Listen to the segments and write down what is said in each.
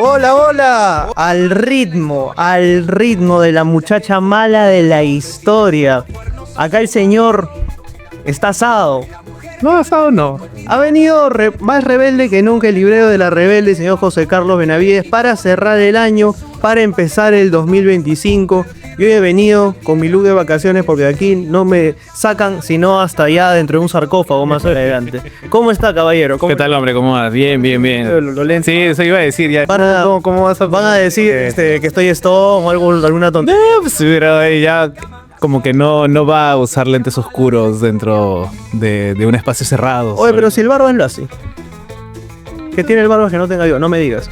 Hola, hola. Al ritmo de la muchacha mala de la historia. Acá el señor está asado. No, asado no. Ha venido más rebelde que nunca el librero de la rebelde, señor José Carlos Benavides, para cerrar el año, para empezar el 2025. Yo he venido con mi look de vacaciones porque de aquí no me sacan sino hasta allá dentro de un sarcófago más elegante. ¿Cómo está, caballero? ¿Qué tal, hombre? ¿Cómo vas? Bien. Sí, eso iba a decir ya. ¿Cómo vas a... Van a decir que estoy stone o alguna tontería. Pues, pero ya como que no va a usar lentes oscuros dentro de un espacio cerrado. Oye, pero si el barba es lo así. Que tiene el barba que no tenga yo, no me digas.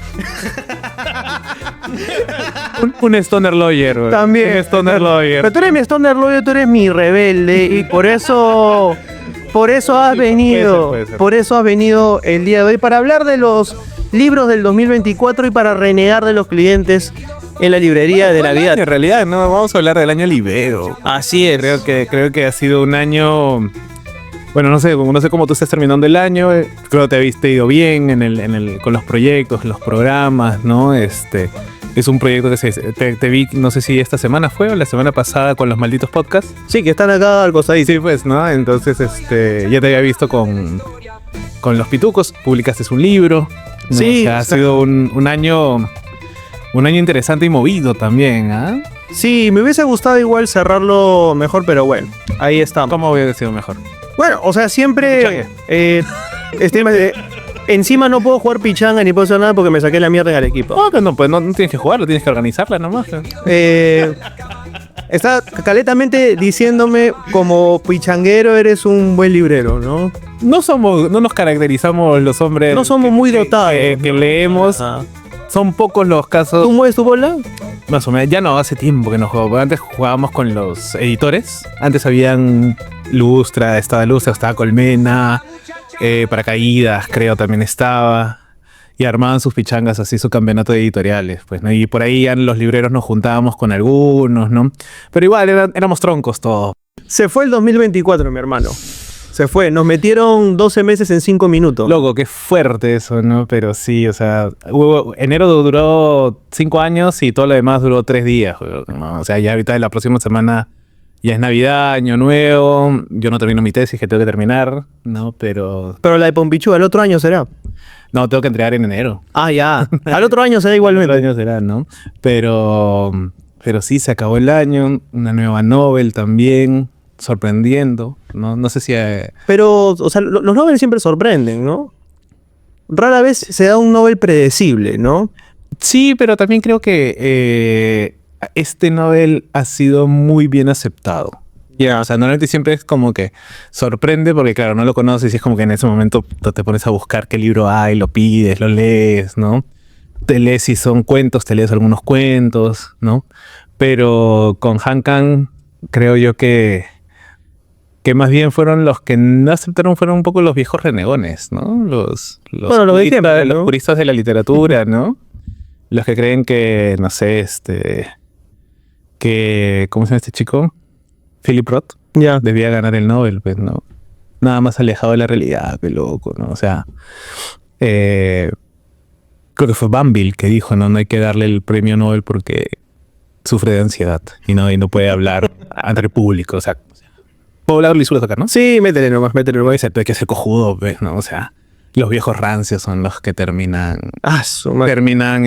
un stoner lawyer, güey. También. Un stoner lawyer. Pero tú eres mi stoner lawyer, tú eres mi rebelde y por eso has venido. Puede ser. Por eso has venido el día de hoy para hablar de los libros del 2024 y para renegar de los clientes en la librería de Navidad. En realidad, no, vamos a hablar del año libero. Así es. Creo que ha sido un año. Bueno, no sé cómo tú estás terminando el año. Creo que te habiste ido bien con los proyectos, los programas, ¿no? Es un proyecto que te vi, no sé si esta semana fue o la semana pasada con los malditos podcasts. Sí, que están acá al costadito. Sí, pues, ¿no? Entonces, ya te había visto con los pitucos, publicaste un libro. ¿no? Sí. O sea, ha sido un año interesante y movido también, ¿ah? Sí, me hubiese gustado igual cerrarlo mejor, pero bueno, ahí estamos. ¿Cómo hubiera sido mejor? Bueno, o sea, siempre... encima no puedo jugar pichanga ni puedo hacer nada porque me saqué la mierda en el equipo. No, pues no tienes que jugarlo, tienes que organizarla nomás. Está caletamente diciéndome como pichanguero eres un buen librero, ¿no? No nos caracterizamos los hombres. No somos muy dotados. Que leemos. Ah. Son pocos los casos. ¿Tú mueves tu bola? Más o menos. Ya no, hace tiempo que no juego. Antes jugábamos con los editores. Antes habían Lustra, estaba Colmena, Paracaídas, creo también estaba. Y armaban sus pichangas así, su campeonato de editoriales, pues, ¿no? Y por ahí los libreros nos juntábamos con algunos, ¿no? Pero igual éramos troncos todos. Se fue el 2024, mi hermano. Se fue. Nos metieron 12 meses en 5 minutos. Loco, qué fuerte eso, ¿no? Pero sí, o sea, enero duró 5 años y todo lo demás duró 3 días, ¿no? O sea, ya ahorita la próxima semana ya es Navidad, Año Nuevo. Yo no termino mi tesis, que tengo que terminar, ¿no? Pero la de Pompichú, ¿el otro año será? no, tengo que entregar en enero. Ah, ya. Al otro año será igualmente. El año será, ¿no? Pero sí, se acabó el año. Una nueva novel también, sorprendiendo, ¿no? No sé si... Pero, o sea, los Nobel siempre sorprenden, ¿no? Rara vez se da un Nobel predecible, ¿no? Sí, pero también creo que este novel ha sido muy bien aceptado. Ya. O sea, normalmente siempre es como que sorprende porque, claro, no lo conoces y es como que en ese momento te pones a buscar qué libro hay, lo pides, lo lees, ¿no? Te lees si son cuentos, te lees algunos cuentos, ¿no? Pero con Han Kang creo yo que más bien fueron los que no aceptaron, fueron un poco los viejos renegones, ¿no? Los puristas de la literatura, ¿no? Los que creen que, no sé, ¿cómo se llama este chico? Philip Roth. Ya. Debía ganar el Nobel, pues, ¿no? Nada más alejado de la realidad, qué loco, ¿no? O sea, creo que fue Banville que dijo, no hay que darle el premio Nobel porque sufre de ansiedad y no puede hablar ante el público, o sea, ¿puedo hablar lisuras acá, no? Sí, métele nomás. Hay que ser cojudo, pues, ¿no? O sea, los viejos rancios son los que terminan... Ah, su madre. Terminan,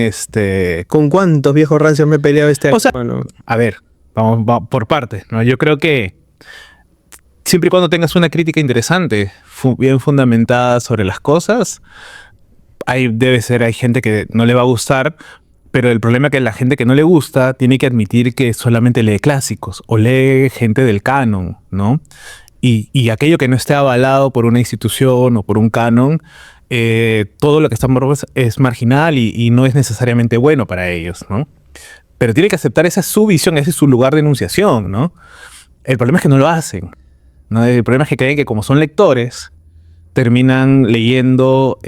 ¿Con cuántos viejos rancios me he peleado este año? O sea, Bueno, a ver, vamos por partes, ¿no? Yo creo que siempre y cuando tengas una crítica interesante, bien fundamentada sobre las cosas, hay gente que no le va a gustar, pero el problema es que la gente que no le gusta tiene que admitir que solamente lee clásicos o lee gente del canon, ¿no? Y aquello que no esté avalado por una institución o por un canon, todo lo que está es marginal y no es necesariamente bueno para ellos, ¿no? Pero tiene que aceptar, esa es su visión, ese es su lugar de enunciación, ¿no? El problema es que no lo hacen, ¿no? El problema es que creen que como son lectores, terminan leyendo,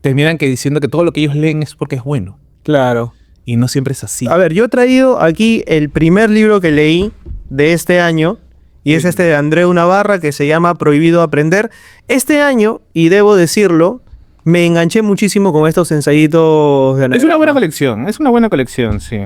terminan diciendo que todo lo que ellos leen es porque es bueno. claro. Y no siempre es así. A ver, yo he traído aquí el primer libro que leí de este año y es de Andreu Navarra que se llama Prohibido Aprender. Este año, y debo decirlo, Me enganché muchísimo con estos ensayitos de Es una buena colección, sí.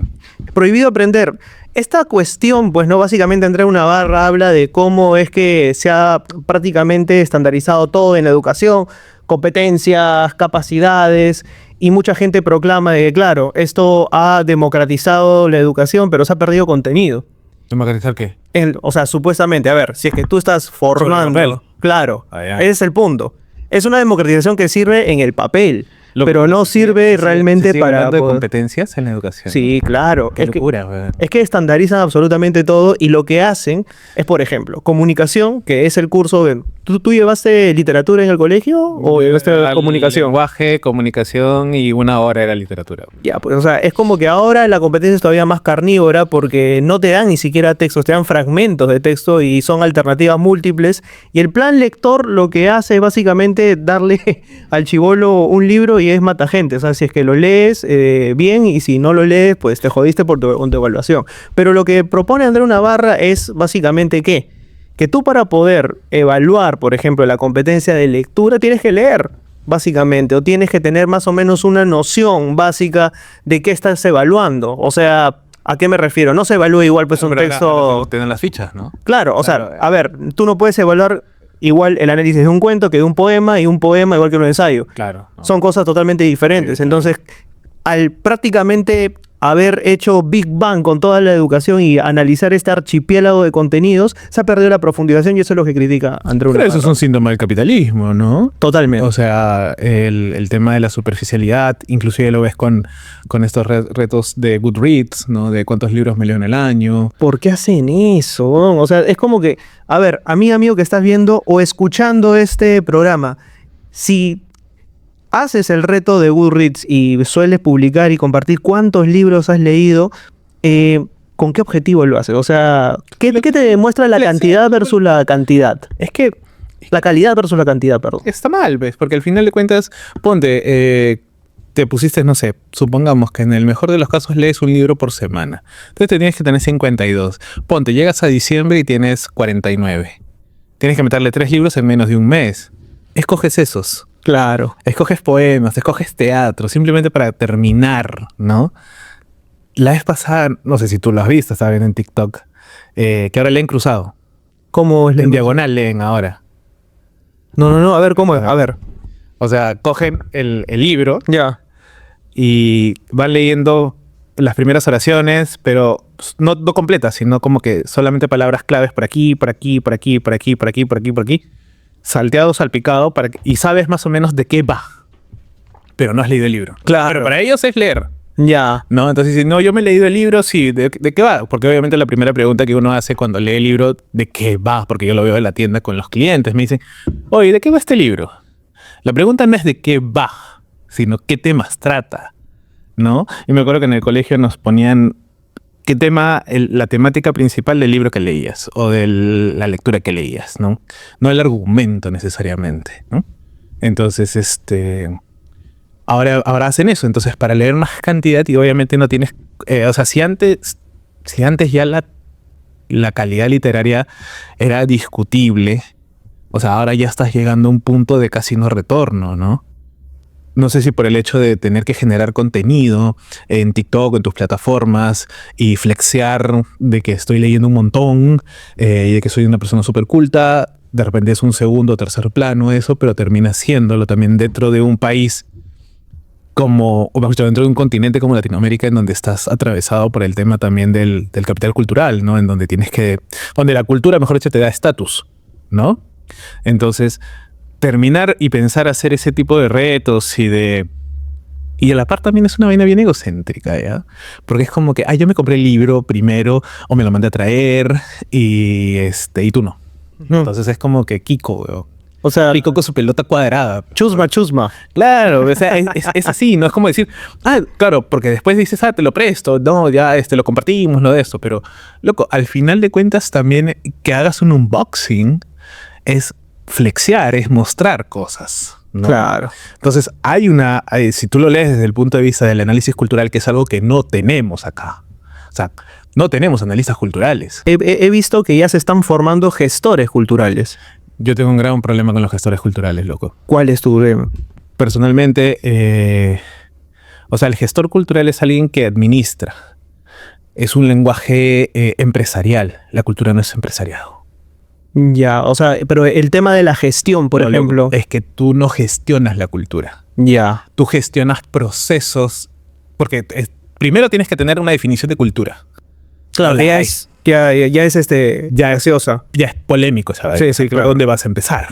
Prohibido aprender. Esta cuestión, pues no, básicamente Andrea Navarra habla de cómo es que se ha prácticamente estandarizado todo en la educación, competencias, capacidades, y mucha gente proclama de que, claro, esto ha democratizado la educación, pero se ha perdido contenido. ¿Democratizar qué? O sea, supuestamente, a ver, si es que tú estás formando, claro, ese es el punto. Es una democratización que sirve en el papel, pero no sirve realmente para hablando de competencias en la educación. Sí, claro. Qué locura, es que estandarizan absolutamente todo y lo que hacen es, por ejemplo, comunicación, que es el curso de... ¿Tú llevaste literatura en el colegio o llevaste comunicación? Lenguaje, comunicación y 1 hora era literatura. Ya, pues, o sea, es como que ahora la competencia es todavía más carnívora porque no te dan ni siquiera textos, te dan fragmentos de texto y son alternativas múltiples. Y el plan lector lo que hace es básicamente darle al chibolo un libro y es mata gente. O sea, si es que lo lees, bien, y si no lo lees, pues te jodiste por tu evaluación. Pero lo que propone Andrea Navarra es básicamente ¿qué? Que tú para poder evaluar, por ejemplo, la competencia de lectura, tienes que leer, básicamente, o tienes que tener más o menos una noción básica de qué estás evaluando. O sea, ¿a qué me refiero? No se evalúa igual pues un texto... Tienen las fichas, ¿no? Claro, o sea, a ver, tú no puedes evaluar igual el análisis de un cuento que de un poema, y un poema igual que un ensayo. Claro. No. Son cosas totalmente diferentes. Sí, entonces, al prácticamente haber hecho Big Bang con toda la educación y analizar este archipiélago de contenidos, se ha perdido la profundización y eso es lo que critica Andrea Navarra. Pero eso es un síntoma del capitalismo, ¿no? Totalmente. O sea, el tema de la superficialidad, inclusive lo ves con estos retos de Goodreads, ¿no? De cuántos libros me leo en el año. ¿Por qué hacen eso? O sea, es como que, a ver, amigo que estás viendo o escuchando este programa, si haces el reto de Goodreads y sueles publicar y compartir cuántos libros has leído, ¿con qué objetivo lo haces? O sea, ¿qué te demuestra la cantidad versus la cantidad? Es que la calidad versus la cantidad, perdón. Está mal, ¿ves? Porque al final de cuentas, ponte, te pusiste, no sé, supongamos que en el mejor de los casos lees un libro por semana. Entonces te tienes que tener 52. Ponte, llegas a diciembre y tienes 49. Tienes que meterle 3 libros en menos de un mes. Escoges esos. Claro. Escoges poemas, escoges teatro, simplemente para terminar, ¿no? La vez pasada, no sé si tú lo has visto, estaba viendo en TikTok, que ahora leen cruzado. ¿Cómo es? En diagonal leen ahora. No, a ver, ¿cómo es? A ver. O sea, cogen el libro Ya. Y van leyendo las primeras oraciones, pero no completas, sino como que solamente palabras claves por aquí, por aquí, por aquí, por aquí, por aquí, por aquí, por aquí. Salteado, salpicado, y sabes más o menos de qué va. Pero no has leído el libro. Claro. Pero para ellos es leer. Ya. ¿No? Entonces dicen, no, yo me he leído el libro, sí, ¿de qué va? Porque obviamente la primera pregunta que uno hace cuando lee el libro, ¿de qué va? Porque yo lo veo en la tienda con los clientes, me dicen, oye, ¿de qué va este libro? La pregunta no es de qué va, sino qué temas trata, ¿no? Y me acuerdo que en el colegio nos ponían qué tema, la temática principal del libro que leías o de la lectura que leías, ¿no? No el argumento necesariamente, ¿no? Entonces, ahora hacen eso. Entonces, para leer más cantidad y obviamente no tienes... o sea, si antes ya la calidad literaria era discutible, o sea, ahora ya estás llegando a un punto de casi no retorno, ¿no? No sé si por el hecho de tener que generar contenido en TikTok, en tus plataformas, y flexear de que estoy leyendo un montón, y de que soy una persona súper culta, de repente es un segundo o tercer plano eso, pero termina siéndolo también dentro de un país como, o mejor dicho, dentro de un continente como Latinoamérica, en donde estás atravesado por el tema también del capital cultural, ¿no? En donde donde la cultura, mejor dicho, te da estatus, ¿no? Entonces, terminar y pensar hacer ese tipo de retos y a la par también es una vaina bien egocéntrica, ¿ya? Porque es como que, yo me compré el libro primero o me lo mandé a traer y tú no. Entonces es como que Kiko, weón. O sea, Kiko con su pelota cuadrada. Chusma. Claro, o sea, es así, no es como decir, claro, porque después dices, te lo presto, no, ya lo compartimos, lo de esto, pero, loco, al final de cuentas también que hagas un unboxing es flexear, es mostrar cosas, ¿no? Claro. Entonces si tú lo lees desde el punto de vista del análisis cultural, que es algo que no tenemos acá. O sea, no tenemos analistas culturales. He visto que ya se están formando gestores culturales. Yo tengo un gran problema con los gestores culturales, loco. ¿Cuál es tu problema? personalmente, o sea, el gestor cultural es alguien que administra. Es un lenguaje empresarial. La cultura no es empresariado. Ya, o sea, pero el tema de la gestión, por ejemplo. Es que tú no gestionas la cultura. Ya. Tú gestionas procesos. Porque primero tienes que tener una definición de cultura. Claro, No la ya hay. es gaseosa. Ya es polémico, ¿sabes? Sí, sí, ¿Por claro. dónde vas a empezar?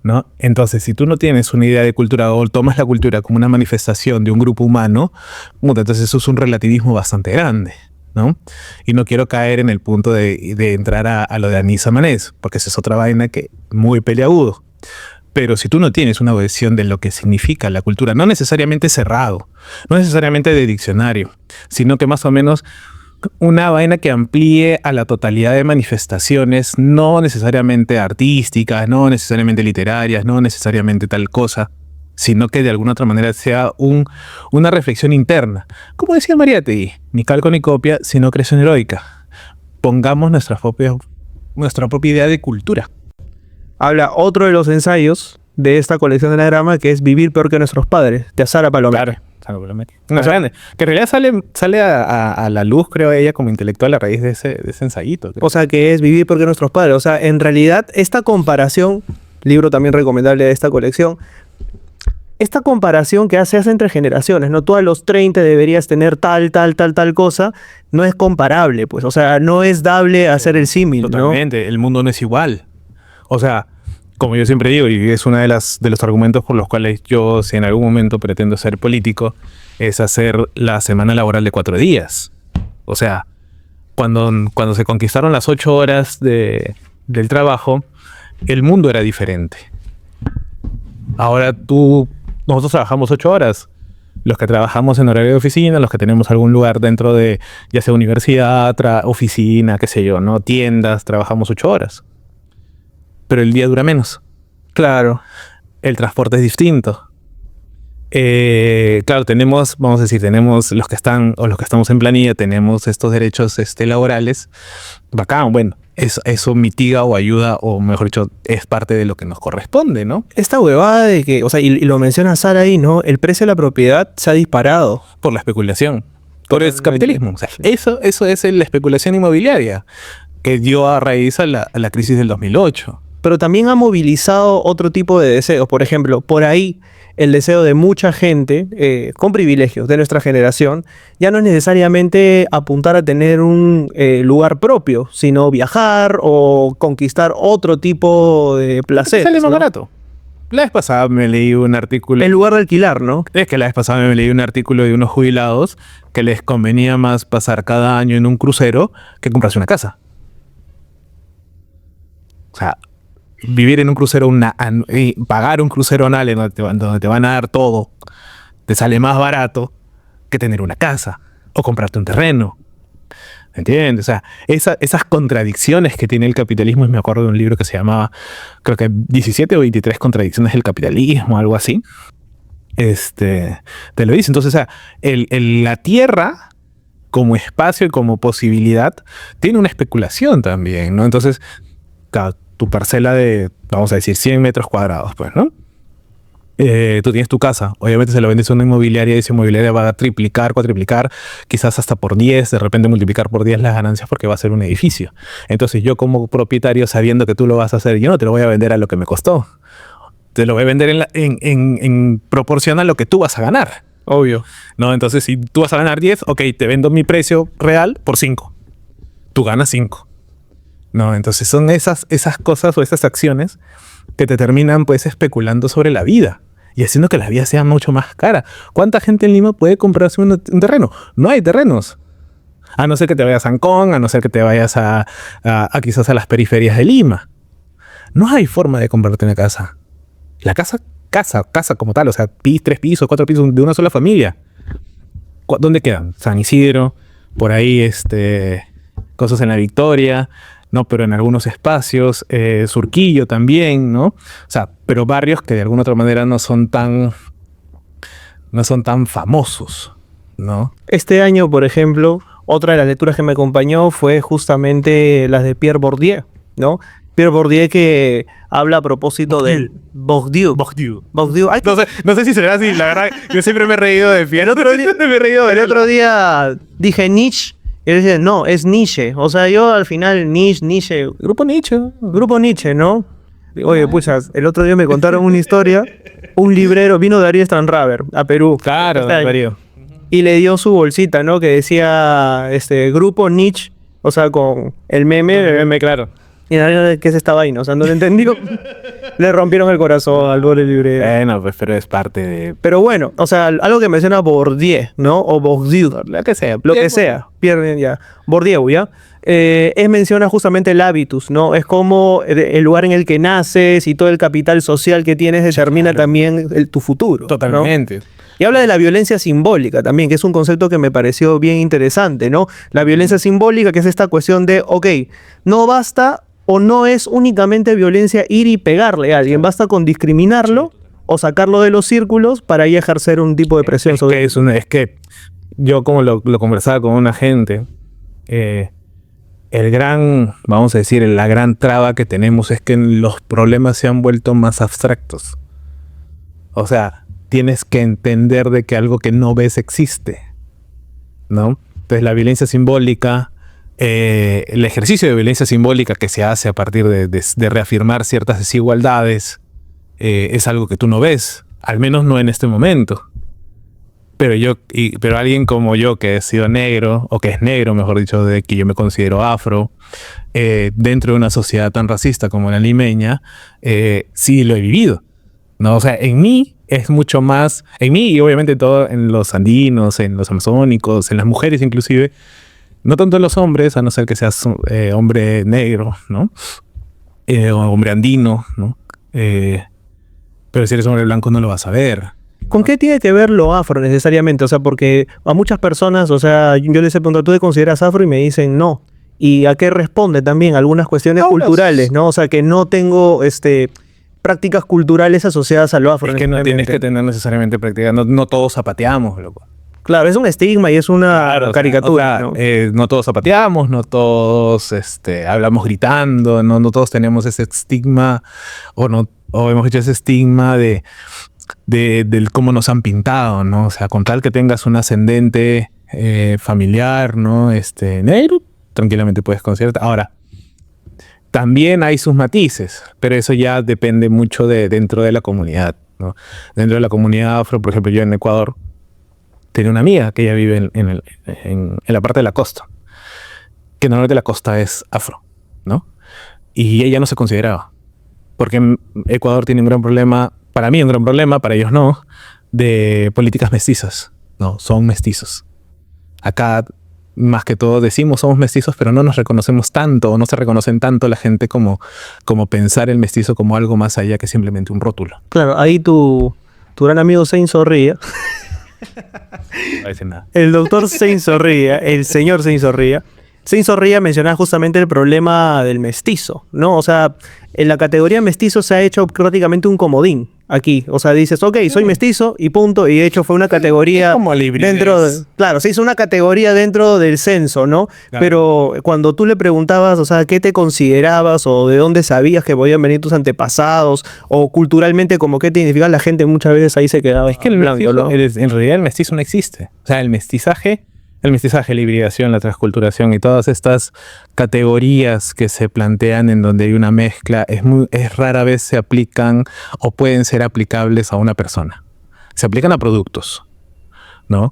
¿No? Entonces, si tú no tienes una idea de cultura o tomas la cultura como una manifestación de un grupo humano, puta, entonces eso es un relativismo bastante grande, ¿no? Y no quiero caer en el punto de entrar a lo de Anís Amanés, porque esa es otra vaina que muy peleagudo. Pero si tú no tienes una visión de lo que significa la cultura, no necesariamente cerrado, no necesariamente de diccionario, sino que más o menos una vaina que amplíe a la totalidad de manifestaciones, no necesariamente artísticas, no necesariamente literarias, no necesariamente tal cosa, sino que de alguna otra manera sea una reflexión interna. Como decía Mariátegui, ni calco ni copia, sino creación heroica. Pongamos nuestra propia idea de cultura. Habla otro de los ensayos de esta colección de anagrama, que es Vivir peor que nuestros padres, de Sara Palomé. O sea, que en realidad sale a la luz, creo, ella como intelectual a raíz de ese ensayito. Creo. O sea, que es Vivir peor que nuestros padres. O sea, en realidad, esta comparación, libro también recomendable de esta colección, esta comparación que hace entre generaciones, ¿no? Tú a los 30 deberías tener tal cosa, no es comparable, pues. O sea, no es dable hacer el símil, ¿no? Totalmente, el mundo no es igual. O sea, como yo siempre digo, y es uno de los argumentos por los cuales yo, si en algún momento pretendo ser político, es hacer la semana laboral de 4 días. O sea, cuando se conquistaron las 8 horas del trabajo, el mundo era diferente. Ahora nosotros trabajamos 8 horas. Los que trabajamos en horario de oficina, los que tenemos algún lugar dentro de, ya sea universidad, oficina, qué sé yo, ¿no? Tiendas, trabajamos 8 horas. Pero el día dura menos. Claro. El transporte es distinto. Claro, tenemos los que estamos en planilla, tenemos estos derechos laborales. Bacán, bueno, eso mitiga o ayuda, o mejor dicho, es parte de lo que nos corresponde, ¿no? Esta huevada de que, o sea, y lo menciona Sara ahí, ¿no? El precio de la propiedad se ha disparado. Por la especulación. Por el capitalismo. O sea, eso es la especulación inmobiliaria que dio a raíz a la crisis del 2008. Pero también ha movilizado otro tipo de deseos. Por ejemplo, por ahí el deseo de mucha gente con privilegios de nuestra generación ya no es necesariamente apuntar a tener un lugar propio, sino viajar o conquistar otro tipo de placeres. Sale más ¿no? barato. La vez pasada me leí un artículo. En lugar de alquilar, ¿no? Es que la vez pasada me leí un artículo de unos jubilados que les convenía más pasar cada año en un crucero que comprarse una casa. O sea, vivir en un crucero y pagar un crucero anual en donde te van a dar todo, te sale más barato que tener una casa o comprarte un terreno. ¿Entiendes? O sea, esas contradicciones que tiene el capitalismo, y me acuerdo de un libro que se llamaba, creo que 17 o 23 contradicciones del capitalismo, algo así. Te lo dice. Entonces, o sea, la tierra como espacio y como posibilidad tiene una especulación también, ¿no? Entonces, claro, tu parcela de, vamos a decir, 100 metros cuadrados, pues, ¿no? Tú tienes tu casa, obviamente se lo vendes a una inmobiliaria y esa inmobiliaria va a triplicar, cuatriplicar, quizás hasta por 10, de repente multiplicar por 10 las ganancias porque va a ser un edificio. Entonces yo como propietario, sabiendo que tú lo vas a hacer, yo no te lo voy a vender a lo que me costó. Te lo voy a vender en proporción a lo que tú vas a ganar. Obvio. ¿No? Entonces si tú vas a ganar 10, ok, te vendo mi precio real por 5. Tú ganas 5. No, entonces son esas cosas o esas acciones que te terminan pues especulando sobre la vida y haciendo que la vida sea mucho más cara. ¿Cuánta gente en Lima puede comprarse un terreno? No hay terrenos. A no ser que te vayas a Ancón, a no ser que te vayas a quizás a las periferias de Lima. No hay forma de comprarte una casa. La casa como tal, o sea, 3 pisos, 4 pisos de una sola familia. ¿Dónde quedan? San Isidro, por ahí cosas en la Victoria, ¿no? Pero en algunos espacios, Surquillo también, ¿no? O sea, pero barrios que de alguna otra manera no son tan famosos, ¿no? Este año, por ejemplo, otra de las lecturas que me acompañó fue justamente las de Pierre Bourdieu, ¿no? Pierre Bourdieu, que habla a propósito del Bourdieu. Bourdieu. Ay, No sé si será así, la verdad, yo siempre me he reído de Pierre. el otro día dije Nietzsche, y él dice, no, es Nietzsche. O sea, yo al final Nietzsche. Grupo Nietzsche, ¿no? Oye, pucha, el otro día me contaron una historia. Un librero, vino Darío Stranraver a Perú. Claro, Darío. Y le dio su bolsita, ¿no? Que decía, Grupo Nietzsche, o sea, con el meme, claro. Y nadie, ¿qué es esta vaina? O sea, no lo entendió. Le rompieron el corazón al pobre librero. Bueno, pues, pero es parte de... Pero bueno, o sea, algo que menciona Bourdieu, ¿no? O Bourdieu, lo que sea. Pierden ya. Bourdieu, ¿ya? Menciona justamente el hábitus, ¿no? Es como el lugar en el que naces y todo el capital social que tienes determina también tu futuro. Totalmente. ¿No? Y habla de la violencia simbólica también, que es un concepto que me pareció bien interesante, ¿no? La violencia simbólica, que es esta cuestión de, ok, no basta o no es únicamente violencia ir y pegarle a alguien, basta con discriminarlo o sacarlo de los círculos para ahí ejercer un tipo de presión sobre él. Es que yo como lo conversaba con una gente, vamos a decir, la gran traba que tenemos es que los problemas se han vuelto más abstractos. O sea, tienes que entender de que algo que no ves existe, ¿no? Entonces la violencia simbólica, el ejercicio de violencia simbólica que se hace a partir de reafirmar ciertas desigualdades, es algo que tú no ves, al menos no en este momento. Pero alguien como yo, que he sido negro, o que es negro, mejor dicho, de que yo me considero afro, dentro de una sociedad tan racista como la limeña, sí lo he vivido, ¿no? O sea, en mí es mucho más, en mí y obviamente todo en los andinos, en los amazónicos, en las mujeres inclusive, no tanto en los hombres, a no ser que seas hombre negro, ¿no? O hombre andino, ¿no? Pero si eres hombre blanco no lo vas a ver. ¿Con qué tiene que ver lo afro necesariamente? O sea, porque a muchas personas, o sea, yo les he preguntado, ¿tú te consideras afro? Y me dicen no. ¿Y a qué responde también? Algunas cuestiones culturales, ¿no? O sea, que no tengo prácticas culturales asociadas a lo afro. Es que no tienes que tener necesariamente prácticas, no todos zapateamos, loco. Claro, es un estigma y es una caricatura. O sea, ¿no? No todos zapateamos, no todos hablamos gritando, no todos tenemos ese estigma, o hemos hecho ese estigma del cómo nos han pintado, ¿no? O sea, con tal que tengas un ascendente familiar, ¿no? Negro, tranquilamente puedes considerarte. Ahora, también hay sus matices, pero eso ya depende mucho dentro de la comunidad, ¿no? Dentro de la comunidad afro, por ejemplo, yo en Ecuador tenía una amiga que ella vive en la parte de la costa, que normalmente la costa es afro, ¿no? Y ella no se consideraba, porque Ecuador tiene un gran problema, para mí un gran problema, para ellos no, de políticas mestizas, ¿no? Son mestizos. Acá, más que todo, decimos somos mestizos, pero no nos reconocemos tanto, o no se reconocen tanto la gente como pensar el mestizo como algo más allá que simplemente un rótulo. Claro, ahí tu gran amigo Sein Zorrilla, No dice nada. el doctor Sein Zorrilla, el señor Sein Zorrilla, mencionaba justamente el problema del mestizo, ¿no? O sea, en la categoría mestizo se ha hecho prácticamente un comodín aquí. O sea, dices, ok, soy mestizo y punto. Y de hecho fue una categoría como claro, se hizo una categoría dentro del censo, ¿no? Claro. Pero cuando tú le preguntabas, o sea, ¿qué te considerabas o de dónde sabías que podían venir tus antepasados? O culturalmente, como qué te identificaba, la gente muchas veces ahí se quedaba. Es que en realidad el mestizo no existe. O sea, el mestizaje, la hibridación, la transculturación y todas estas categorías que se plantean en donde hay una mezcla, es rara vez se aplican o pueden ser aplicables a una persona. Se aplican a productos, ¿no?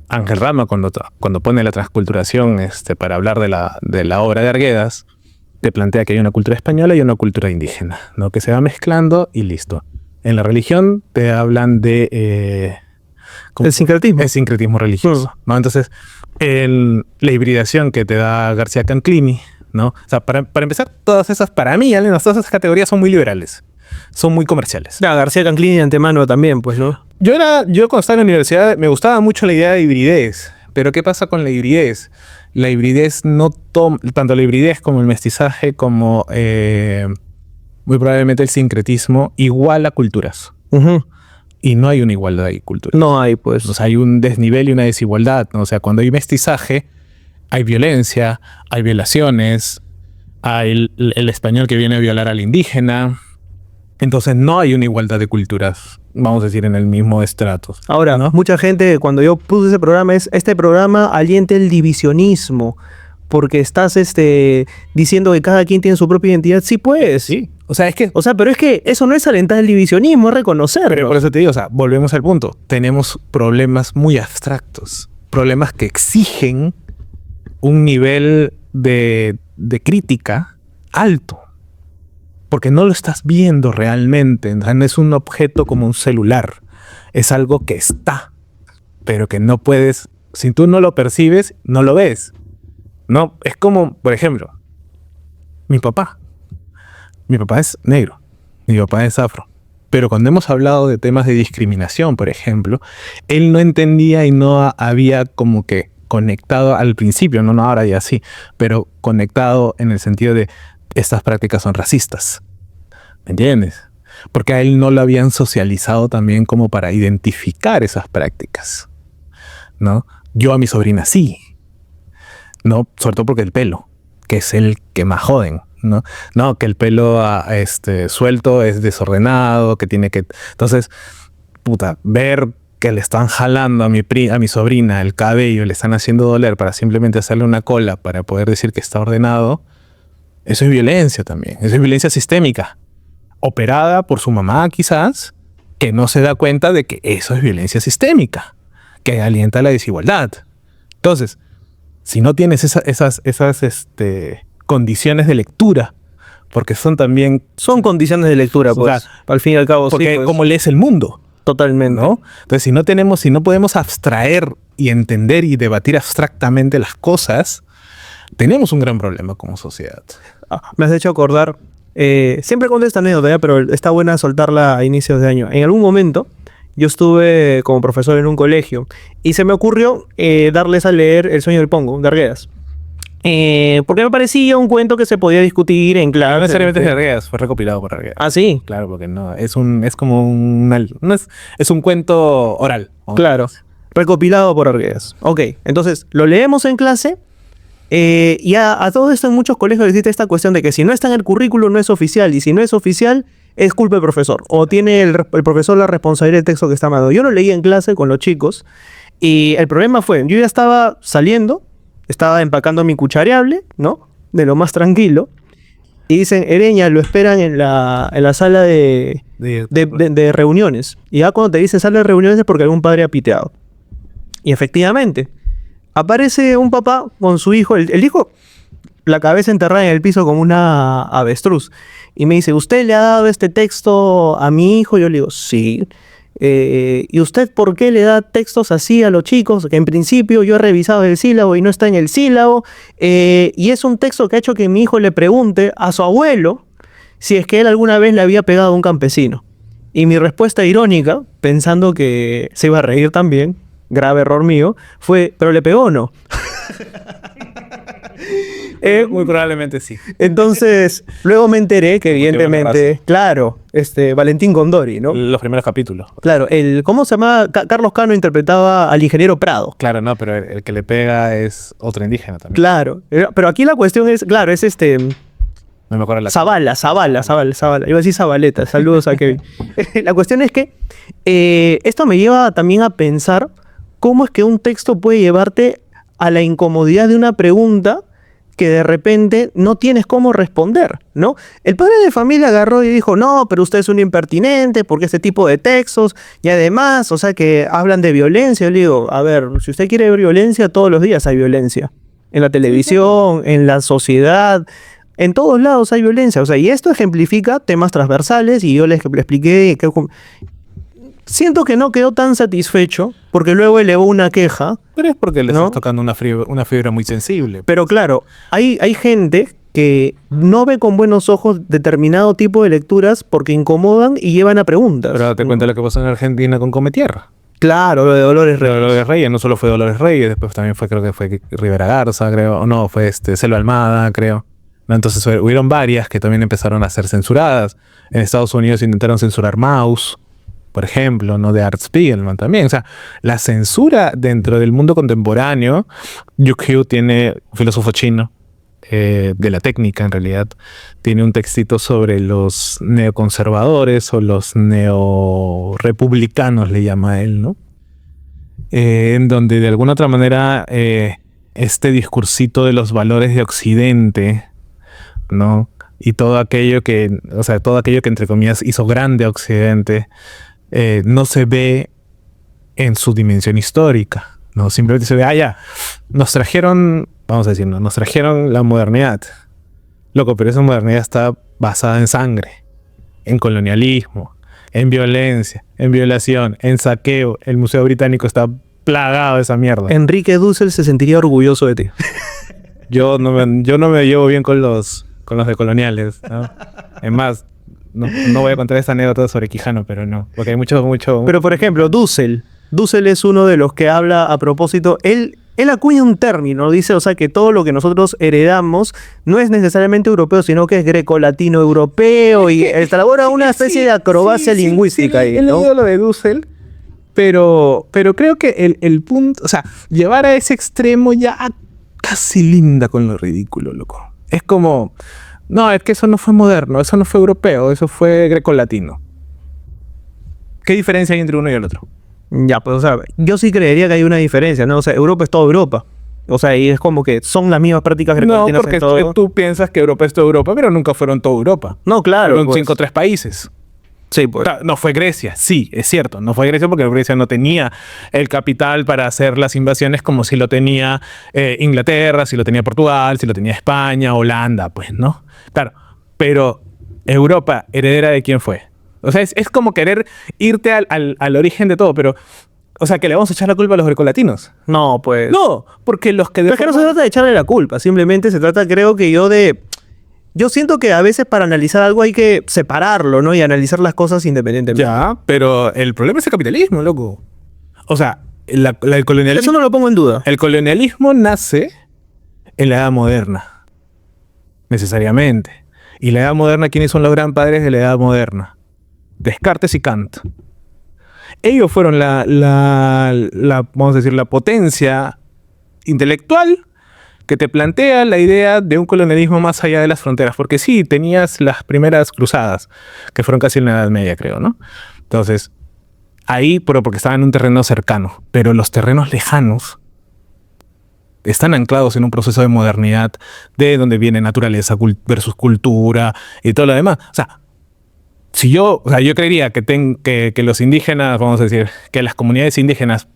Ángel Rama, cuando pone la transculturación para hablar de la obra de Arguedas, te plantea que hay una cultura española y una cultura indígena, ¿no? Que se va mezclando y listo. En la religión te hablan de... el sincretismo. El sincretismo religioso, ¿no? Entonces, la hibridación que te da García Canclini, ¿no? O sea, para empezar, todas esas, para mí, al menos todas esas categorías son muy liberales. Son muy comerciales. Ya, García Canclini de antemano también, pues, ¿no? Yo cuando estaba en la universidad me gustaba mucho la idea de hibridez. Pero ¿qué pasa con la hibridez? La hibridez tanto la hibridez como el mestizaje, como muy probablemente el sincretismo, iguala culturas. Uh-huh. Y no hay una igualdad de culturas. No hay, pues. O sea, hay un desnivel y una desigualdad, ¿no? O sea, cuando hay mestizaje, hay violencia, hay violaciones, Hay el español que viene a violar al indígena. Entonces no hay una igualdad de culturas, vamos a decir, en el mismo estrato. Ahora, ¿no? mucha gente, cuando yo puse ese programa, este programa alienta el divisionismo, porque estás diciendo que cada quien tiene su propia identidad. Sí, pues. Sí. O sea, pero es que eso no es alentar el divisionismo, es reconocerlo. Pero por eso te digo, o sea, volvemos al punto. Tenemos problemas muy abstractos, problemas que exigen un nivel de crítica alto. Porque no lo estás viendo realmente. No es un objeto como un celular. Es algo que está, pero que no puedes. Si tú no lo percibes, no lo ves. No, es como, por ejemplo, mi papá. Mi papá es negro. Mi papá es afro. Pero cuando hemos hablado de temas de discriminación, por ejemplo, él no entendía y no había como que conectado al principio, no ahora ya sí, pero conectado en el sentido de estas prácticas son racistas. ¿Me entiendes? Porque a él no lo habían socializado también como para identificar esas prácticas, ¿no? Yo a mi sobrina sí, ¿no? Sobre todo porque el pelo, que es el que más joden, ¿no? No, que el pelo suelto es desordenado, que tiene que... Entonces, ver que le están jalando a mi sobrina el cabello, le están haciendo doler para simplemente hacerle una cola para poder decir que está ordenado, eso es violencia también. Eso es violencia sistémica, operada por su mamá quizás, que no se da cuenta de que eso es violencia sistémica, que alienta la desigualdad. Entonces, si no tienes esas condiciones de lectura, porque son condiciones de lectura, pues, o sea, al fin y al cabo. Porque sí, pues. ¿cómo lees el mundo? Totalmente. ¿No? Entonces, si no podemos abstraer y entender y debatir abstractamente las cosas, tenemos un gran problema como sociedad. Me has hecho acordar, siempre cuento esta anécdota, pero está buena soltarla a inicios de año. En algún momento, yo estuve como profesor en un colegio y se me ocurrió darles a leer El sueño del Pongo, de Arguedas. Porque me parecía un cuento que se podía discutir en clase. No necesariamente es de Arguedas, fue recopilado por Arguedas. ¿Ah, sí? Claro, porque no, es un cuento oral. Claro, recopilado por Arguedas. Ok, entonces lo leemos en clase. Y a todo esto en muchos colegios existe esta cuestión de que si no está en el currículo no es oficial, y si no es oficial es culpa del profesor, o tiene el profesor la responsabilidad del texto que está mandando. Yo lo leí en clase con los chicos y el problema fue, yo ya estaba saliendo, estaba empacando mi cuchareable, ¿no? De lo más tranquilo, y dicen, Ereña, lo esperan en la sala de reuniones. Y ya cuando te dicen sala de reuniones es porque algún padre ha piteado. Y efectivamente, aparece un papá con su hijo, el hijo, la cabeza enterrada en el piso como una avestruz. Y me dice, ¿usted le ha dado este texto a mi hijo? Yo le digo, sí. ¿Y usted por qué le da textos así a los chicos? Que en principio yo he revisado el sílabo y no está en el sílabo. Y es un texto que ha hecho que mi hijo le pregunte a su abuelo si es que él alguna vez le había pegado a un campesino. Y mi respuesta irónica, pensando que se iba a reír también, grave error mío, fue, ¿pero le pegó o no? Muy probablemente sí. Entonces, luego me enteré que evidentemente, claro, Valentín Gondori, ¿no? Los primeros capítulos. Claro, ¿cómo se llama? Carlos Cano interpretaba al ingeniero Prado. Claro, no, pero el que le pega es otro indígena también. Claro, pero aquí la cuestión es, claro, es no me acuerdo la... Zavala. Iba a decir Zabaleta, saludos a Kevin. La cuestión es que esto me lleva también a pensar cómo es que un texto puede llevarte a la incomodidad de una pregunta que de repente no tienes cómo responder, ¿no? El padre de familia agarró y dijo, no, pero usted es un impertinente porque este tipo de textos y además, o sea, que hablan de violencia. Yo le digo, a ver, si usted quiere ver violencia, todos los días hay violencia. En la televisión, en la sociedad, en todos lados hay violencia. O sea, y esto ejemplifica temas transversales y yo le expliqué que... Siento que no quedó tan satisfecho porque luego elevó una queja. Pero es porque le estás tocando una fibra muy sensible. Pero claro, hay gente que no ve con buenos ojos determinado tipo de lecturas porque incomodan y llevan a preguntas. Pero te cuenta lo que pasó en Argentina con Cometierra. Claro, lo de Dolores Reyes. Dolores Reyes, no solo fue Dolores Reyes, después también creo que fue Rivera Garza, creo. O no, fue Selva Almada, creo. No, entonces hubieron varias que también empezaron a ser censuradas. En Estados Unidos intentaron censurar Maus, por ejemplo, ¿no? De Art Spiegelman también. O sea, la censura dentro del mundo contemporáneo, Yu Qiu tiene un filósofo chino, de la técnica en realidad, tiene un textito sobre los neoconservadores o los neorepublicanos, le llama él, ¿no? En donde de alguna otra manera este discursito de los valores de Occidente, ¿no? Y todo aquello que entre comillas hizo grande a Occidente, no se ve en su dimensión histórica, ¿no? Simplemente se ve, ya, nos trajeron, vamos a decir, ¿no? Nos trajeron la modernidad. Loco, pero esa modernidad está basada en sangre, en colonialismo, en violencia, en violación, en saqueo. El Museo Británico está plagado de esa mierda. Enrique Dussel se sentiría orgulloso de ti. Yo no me llevo bien con los decoloniales, ¿no? Es más, no voy a contar esta anécdota sobre Quijano, pero no. Porque hay mucho... Pero, por ejemplo, Dussel es uno de los que habla a propósito. Él acuña un término, dice, o sea, que todo lo que nosotros heredamos no es necesariamente europeo, sino que es greco-latino-europeo y elabora una especie de acrobacia lingüística ahí, ¿no? He leído lo de Dussel, pero creo que el punto, o sea, llevar a ese extremo ya casi linda con lo ridículo, loco. Es como, no, es que eso no fue moderno, eso no fue europeo, eso fue greco-latino. ¿Qué diferencia hay entre uno y el otro? Ya, pues, o sea, yo sí creería que hay una diferencia, ¿no? O sea, Europa es toda Europa. O sea, y es como que son las mismas prácticas grecolatinas. No, porque tú piensas que Europa es toda Europa, pero nunca fueron toda Europa. No, claro. Fueron 5 o 3 países. Sí, pues. No fue Grecia, sí, es cierto. No fue Grecia porque Grecia no tenía el capital para hacer las invasiones como si lo tenía Inglaterra, si lo tenía Portugal, si lo tenía España, Holanda, pues, ¿no? Claro, pero Europa, ¿heredera de quién fue? O sea, es como querer irte al origen de todo, pero... O sea, que le vamos a echar la culpa a los grecolatinos. No, pues... No, porque los que... Pero es que no se trata de echarle la culpa, simplemente se trata, creo que yo siento que a veces para analizar algo hay que separarlo, ¿no? Y analizar las cosas independientemente. Ya, pero el problema es el capitalismo, loco. O sea, el colonialismo... Eso no lo pongo en duda. El colonialismo nace en la Edad Moderna. Necesariamente. Y la Edad Moderna, ¿quiénes son los gran padres de la Edad Moderna? Descartes y Kant. Ellos fueron vamos a decir, la potencia intelectual que te plantea la idea de un colonialismo más allá de las fronteras. Porque sí, tenías las primeras cruzadas, que fueron casi en la Edad Media, creo, ¿no? Entonces, ahí, porque estaban en un terreno cercano. Pero los terrenos lejanos están anclados en un proceso de modernidad de donde viene naturaleza versus cultura y todo lo demás. O sea, yo creería que los indígenas, vamos a decir, que las comunidades indígenas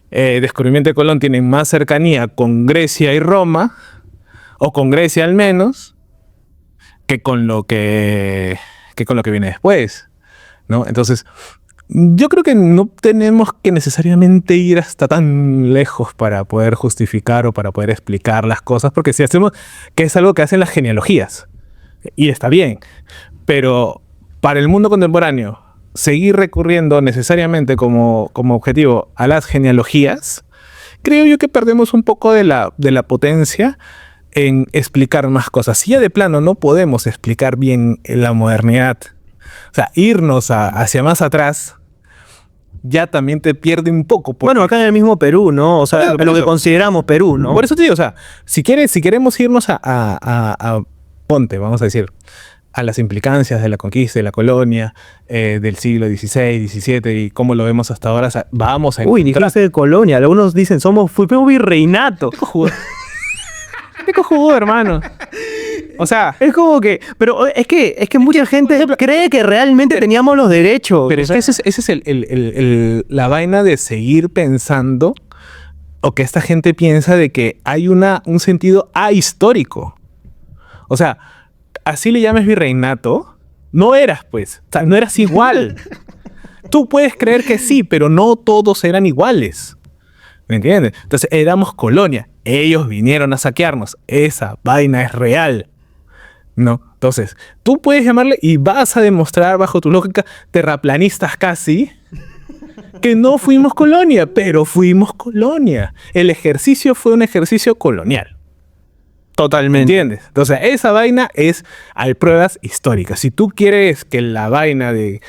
descubrimiento de Colón tienen más cercanía con Grecia y Roma, o con Grecia al menos, que con lo que viene después, ¿no? Entonces, yo creo que no tenemos que necesariamente ir hasta tan lejos para poder justificar o para poder explicar las cosas, porque si hacemos, que es algo que hacen las genealogías, y está bien, pero para el mundo contemporáneo, seguir recurriendo necesariamente como objetivo a las genealogías, creo yo que perdemos un poco de la potencia en explicar más cosas. Si ya de plano no podemos explicar bien la modernidad, o sea, irnos hacia más atrás, ya también te pierde un poco. Bueno, acá en el mismo Perú, ¿no? O sea, lo que consideramos Perú, ¿no? Por eso te digo, o sea, si queremos irnos a ponte, vamos a decir, a las implicancias de la conquista, de la colonia, del siglo XVI, XVII y cómo lo vemos hasta ahora, o sea, vamos a encontrar... Uy, ni clase de colonia. Algunos dicen, fuimos virreinato. ¿Qué cojudo, hermano? O sea... Es como que... Pero es que mucha gente cree que realmente teníamos los derechos. Pero esa es la vaina de seguir pensando, o que esta gente piensa de que hay un sentido ahistórico. O sea... Así le llames virreinato, no eras, pues. O sea, no eras igual. Tú puedes creer que sí, pero no todos eran iguales. ¿Me entiendes? Entonces, éramos colonia. Ellos vinieron a saquearnos. Esa vaina es real. ¿No? Entonces, tú puedes llamarle y vas a demostrar, bajo tu lógica, terraplanistas casi, que no fuimos colonia, pero fuimos colonia. El ejercicio fue un ejercicio colonial. Totalmente. ¿Entiendes? Entonces, esa vaina hay pruebas históricas. Si tú quieres que la vaina de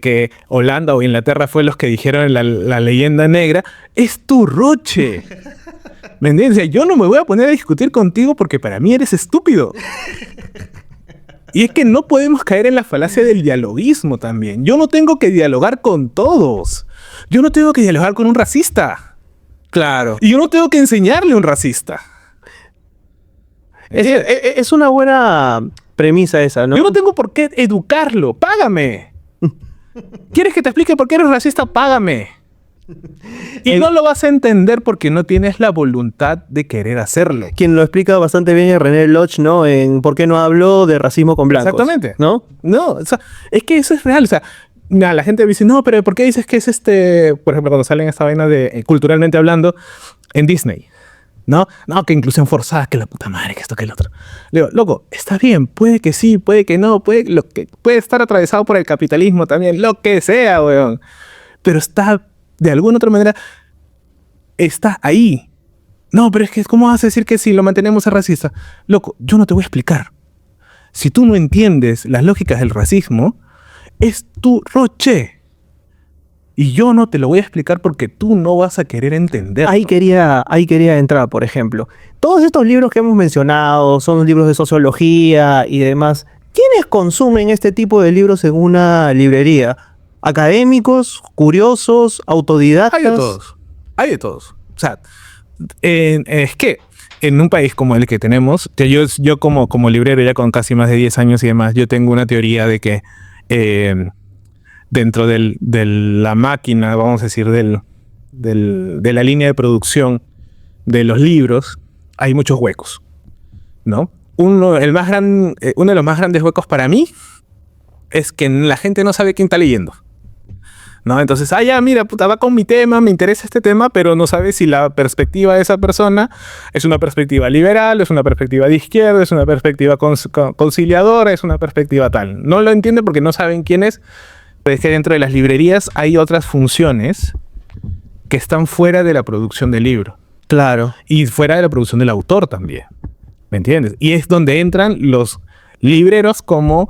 que Holanda o Inglaterra fue los que dijeron la leyenda negra, es tu roche. ¿Me entiendes? O sea, yo no me voy a poner a discutir contigo porque para mí eres estúpido. Y es que no podemos caer en la falacia del dialoguismo también. Yo no tengo que dialogar con todos. Yo no tengo que dialogar con un racista. Claro. Y yo no tengo que enseñarle a un racista. Es una buena premisa esa, ¿no? Yo no tengo por qué educarlo. Págame. ¿Quieres que te explique por qué eres racista? Págame. Y no lo vas a entender porque no tienes la voluntad de querer hacerlo. Quien lo explica bastante bien es René Lodge, ¿no? En ¿Por qué no hablo de racismo con blancos? Exactamente. ¿No? No, o sea, es que eso es real. O sea, la gente dice, no, pero ¿por qué dices que es por ejemplo, cuando salen esta vaina de culturalmente hablando en Disney? No, que inclusión forzada, que la puta madre, que esto, que el otro. Le digo, loco, está bien, puede que sí, puede que no, puede estar atravesado por el capitalismo también, lo que sea, weón. Pero está, de alguna otra manera, está ahí. No, pero es que, ¿cómo vas a decir que si lo mantenemos es racista? Loco, yo no te voy a explicar. Si tú no entiendes las lógicas del racismo, es tu roche. Y yo no te lo voy a explicar porque tú no vas a querer entender. Ahí quería entrar, por ejemplo. Todos estos libros que hemos mencionado son libros de sociología y demás. ¿Quiénes consumen este tipo de libros en una librería? ¿Académicos, curiosos, autodidactas? Hay de todos. Hay de todos. O sea, es que en un país como el que tenemos, que yo como librero ya con casi más de 10 años y demás, yo tengo una teoría de que dentro de la máquina, vamos a decir, de la línea de producción de los libros, hay muchos huecos, ¿no? Uno de los más grandes huecos para mí es que la gente no sabe quién está leyendo, ¿no? Entonces, ya, mira, puta, va con mi tema, me interesa este tema, pero no sabe si la perspectiva de esa persona es una perspectiva liberal, es una perspectiva de izquierda, es una perspectiva conciliadora, es una perspectiva tal. No lo entiende porque no saben quién es. Es que dentro de las librerías hay otras funciones que están fuera de la producción del libro. Claro. Y fuera de la producción del autor también. ¿Me entiendes? Y es donde entran los libreros como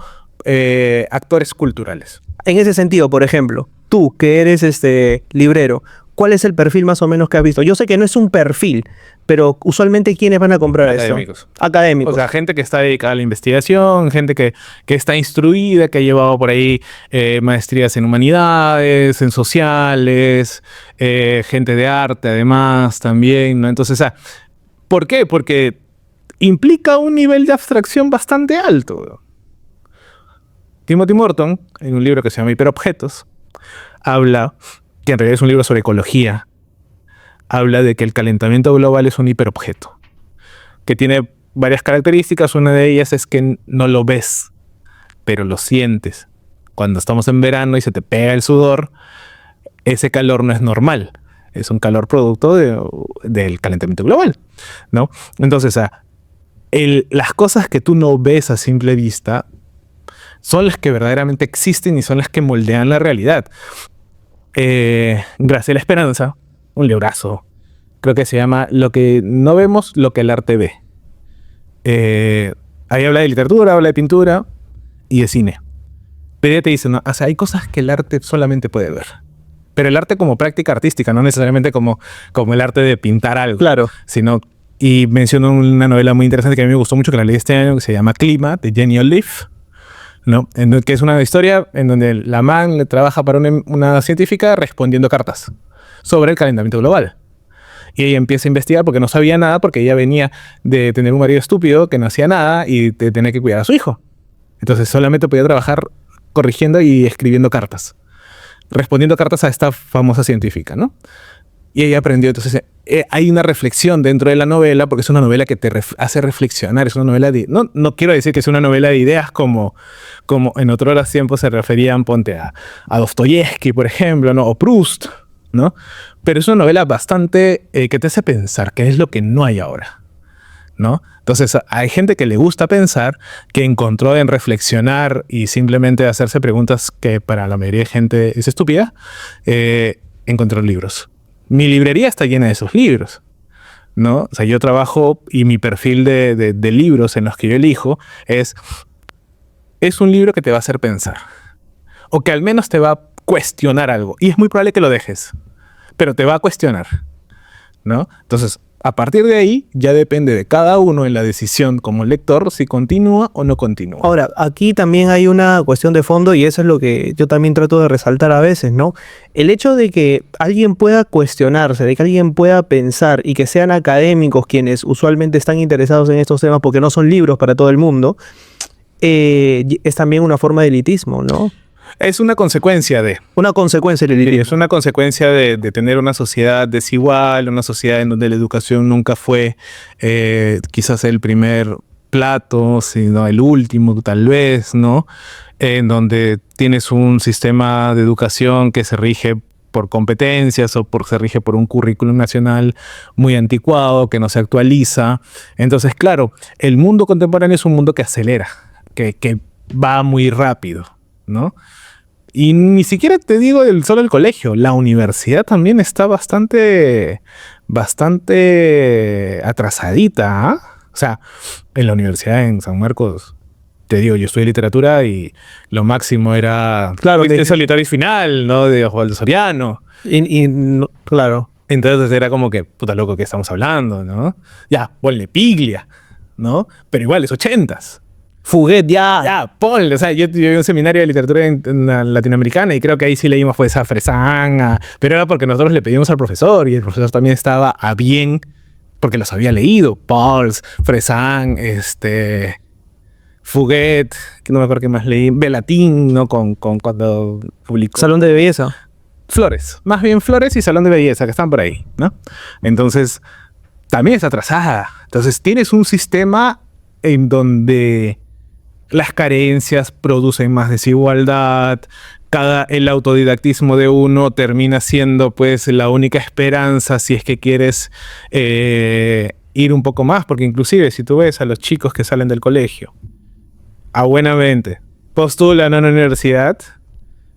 actores culturales. En ese sentido, por ejemplo, tú que eres librero, ¿cuál es el perfil más o menos que has visto? Yo sé que no es un perfil, pero usualmente ¿quiénes van a comprar Académicos. esto? Académicos. O sea, gente que está dedicada a la investigación, gente que está instruida, que ha llevado por ahí maestrías en humanidades, en sociales, gente de arte además también, ¿no? Entonces, ¿por qué? Porque implica un nivel de abstracción bastante alto. Timothy Morton, en un libro que se llama Hiperobjetos, habla, que en realidad es un libro sobre ecología, habla de que el calentamiento global es un hiperobjeto, que tiene varias características. Una de ellas es que no lo ves, pero lo sientes. Cuando estamos en verano y se te pega el sudor, ese calor no es normal, es un calor producto del calentamiento global, ¿no? Entonces, las cosas que tú no ves a simple vista son las que verdaderamente existen y son las que moldean la realidad. Graciela Esperanza, un librazo, creo que se llama Lo que no vemos, lo que el arte ve. Ahí habla de literatura, habla de pintura y de cine. Pero ella te dice, no, o sea, hay cosas que el arte solamente puede ver. Pero el arte como práctica artística, no necesariamente como el arte de pintar algo. Claro. Y menciono una novela muy interesante que a mí me gustó mucho, que la leí este año, que se llama Clima, de Jenny Olive, ¿no? Que es una historia en donde la man le trabaja para una científica respondiendo cartas sobre el calentamiento global. Y ella empieza a investigar porque no sabía nada, porque ella venía de tener un marido estúpido que no hacía nada y de tener que cuidar a su hijo. Entonces solamente podía trabajar corrigiendo y escribiendo cartas, respondiendo cartas a esta famosa científica, ¿no? Y ella aprendió. Entonces hay una reflexión dentro de la novela, porque es una novela que te hace reflexionar. Es una novela de... No quiero decir que es una novela de ideas como en otros tiempos se referían, ponte a Dostoyevsky, por ejemplo, ¿no? O Proust, ¿no? Pero es una novela bastante que te hace pensar, que es lo que no hay ahora, ¿no? Entonces hay gente que le gusta pensar, que encontró en reflexionar y simplemente hacerse preguntas que para la mayoría de gente es estúpida, encontró libros. Mi librería está llena de esos libros, ¿no? O sea, yo trabajo y mi perfil de libros en los que yo elijo es un libro que te va a hacer pensar, o que al menos te va a cuestionar algo. Y es muy probable que lo dejes, pero te va a cuestionar, ¿no? Entonces, A partir de ahí, ya depende de cada uno en la decisión como lector si continúa o no continúa. Ahora, aquí también hay una cuestión de fondo y eso es lo que yo también trato de resaltar a veces, ¿no? El hecho de que alguien pueda cuestionarse, de que alguien pueda pensar y que sean académicos quienes usualmente están interesados en estos temas porque no son libros para todo el mundo, es también una forma de elitismo, ¿no? Es una consecuencia de... Una consecuencia del Sí, elitismo. es una consecuencia de tener una sociedad desigual, una sociedad en donde la educación nunca fue quizás el primer plato, sino el último tal vez, ¿no? En donde tienes un sistema de educación que se rige por competencias o se rige por un currículum nacional muy anticuado, que no se actualiza. Entonces, claro, el mundo contemporáneo es un mundo que acelera, que va muy rápido, ¿no? Y ni siquiera te digo solo el colegio, la universidad también está bastante atrasadita, ¿ah? O sea, en la universidad en San Marcos, te digo, yo estudié literatura y lo máximo era, claro, el solitario final, ¿no? De Osvaldo Soriano. Claro. Entonces era como que, puta loco, ¿qué estamos hablando, no? Ya, ponle Piglia, ¿no? Pero igual, es 80s. Fuguet, ya. Ya, ponle, o sea, yo vi un seminario de literatura en la latinoamericana y creo que ahí sí leímos pues a Fresán, pero era porque nosotros le pedimos al profesor y el profesor también estaba a bien porque los había leído. Pauls, Fresán, Fuguet, que no me acuerdo qué más leí, Belatín, ¿no? Cuando publicó. Salón de belleza. Flores, más bien Flores y Salón de Belleza, que están por ahí, ¿no? Entonces, también está atrasada. Entonces, tienes un sistema en donde las carencias producen más desigualdad, el autodidactismo de uno termina siendo pues la única esperanza si es que quieres ir un poco más, porque inclusive si tú ves a los chicos que salen del colegio, a buena mente, postulan a una universidad,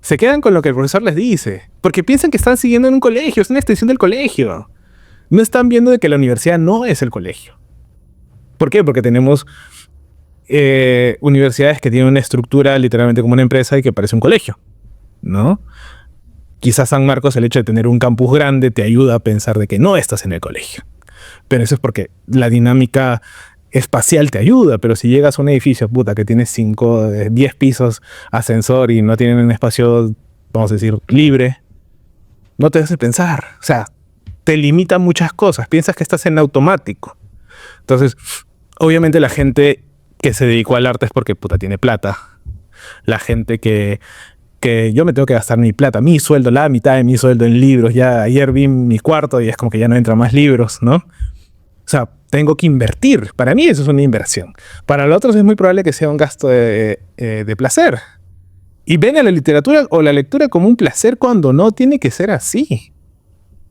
se quedan con lo que el profesor les dice, porque piensan que están siguiendo en un colegio, es una extensión del colegio. No están viendo de que la universidad no es el colegio. ¿Por qué? Porque tenemos universidades que tienen una estructura literalmente como una empresa y que parece un colegio, ¿no? Quizás San Marcos, el hecho de tener un campus grande te ayuda a pensar de que no estás en el colegio. Pero eso es porque la dinámica espacial te ayuda, pero si llegas a un edificio, puta, que tiene 10 pisos, ascensor y no tienen un espacio, vamos a decir, libre, no te hace pensar. O sea, te limita muchas cosas. Piensas que estás en automático. Entonces, obviamente la gente que se dedicó al arte es porque, puta, tiene plata. La gente que yo me tengo que gastar mi plata, mi sueldo, la mitad de mi sueldo en libros. Ya ayer vi mi cuarto y es como que ya no entran más libros, ¿no? O sea, tengo que invertir. Para mí eso es una inversión. Para los otros es muy probable que sea un gasto de placer. Y ven a la literatura o la lectura como un placer cuando no tiene que ser así.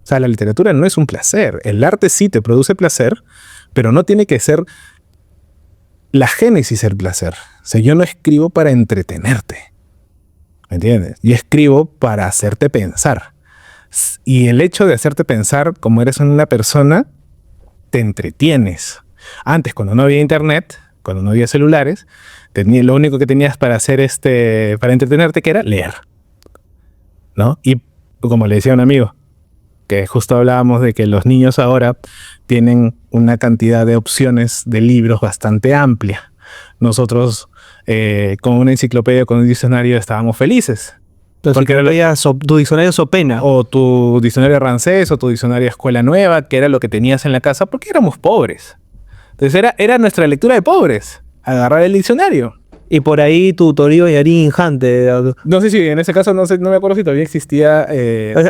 O sea, la literatura no es un placer. El arte sí te produce placer, pero no tiene que ser la génesis del placer. O sea, yo no escribo para entretenerte. ¿Me entiendes? Yo escribo para hacerte pensar. Y el hecho de hacerte pensar, como eres una persona, te entretienes. Antes, cuando no había internet, cuando no había celulares, lo único que tenías para hacer para entretenerte que era leer, ¿no? Y como le decía a un amigo, que justo hablábamos de que los niños ahora tienen una cantidad de opciones de libros bastante amplia. Nosotros, con una enciclopedia, con un diccionario, estábamos felices. Porque tu diccionario Sopena. O tu diccionario Rancés, o tu diccionario Escuela Nueva, que era lo que tenías en la casa, porque éramos pobres. Entonces era nuestra lectura de pobres, agarrar el diccionario. Y por ahí tu Toribio y Arín Jante. No sé si en ese caso, no me acuerdo si todavía existía...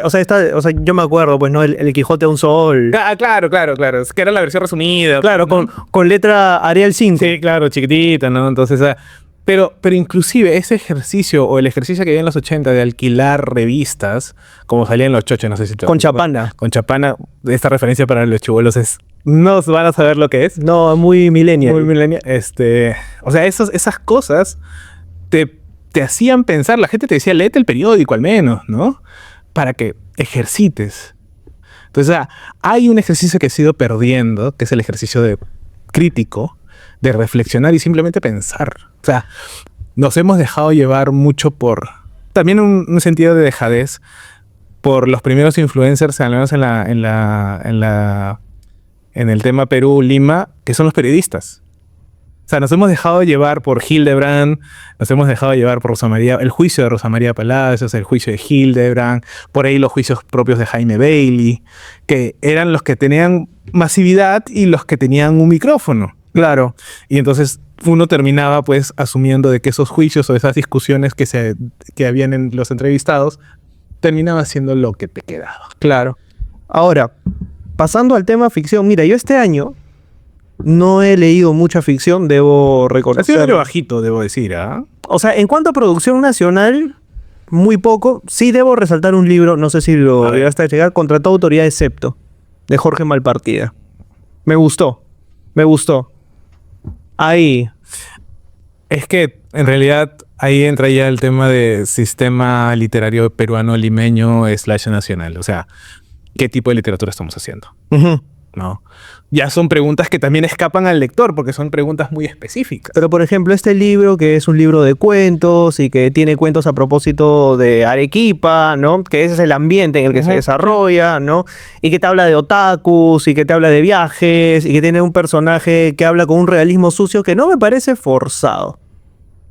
O sea, yo me acuerdo, pues, ¿no? El Quijote a un sol. Claro. Es que era la versión resumida. Claro, ¿no? con letra Arial 5. Sí, claro, chiquitita, ¿no? Entonces... Pero inclusive ese ejercicio, o el ejercicio que había en los 80 de alquilar revistas, como salía en los choches, no sé si te... Con Chapana. Con Chapana, esta referencia para los chibolos es... No van a saber lo que es. No, muy millennial. Muy millennial. O sea, esas cosas te hacían pensar. La gente te decía, léete el periódico al menos, ¿no? Para que ejercites. Entonces, hay un ejercicio que se ha ido perdiendo, que es el ejercicio crítico, de reflexionar y simplemente pensar. O sea, nos hemos dejado llevar mucho por... También un sentido de dejadez por los primeros influencers, al menos en en el tema Perú-Lima, que son los periodistas. O sea, nos hemos dejado llevar por Hildebrand, nos hemos dejado llevar por Rosa María, el juicio de Rosa María Palacios, el juicio de Hildebrand, por ahí los juicios propios de Jaime Bailey, que eran los que tenían masividad y los que tenían un micrófono. Claro. Y entonces uno terminaba pues asumiendo de que esos juicios o esas discusiones que habían en los entrevistados terminaba siendo lo que te quedaba. Claro. Ahora, pasando al tema ficción, mira, yo este año no he leído mucha ficción, debo Ha sido reconocer. medio bajito, debo decir, ¿ah? O sea, en cuanto a producción nacional, muy poco. Sí debo resaltar un libro, no sé si lo A ver. llegaste a llegar, Contra toda autoridad excepto, de Jorge Malpartida. Me gustó. Ahí. Es que en realidad ahí entra ya el tema de sistema literario peruano limeño / nacional. O sea, ¿qué tipo de literatura estamos haciendo? ¿No? Ya son preguntas que también escapan al lector porque son preguntas muy específicas. Pero por ejemplo, este libro que es un libro de cuentos y que tiene cuentos a propósito de Arequipa, ¿no? Que ese es el ambiente en el que se desarrolla, ¿no? Y que te habla de otakus y que te habla de viajes y que tiene un personaje que habla con un realismo sucio que no me parece forzado,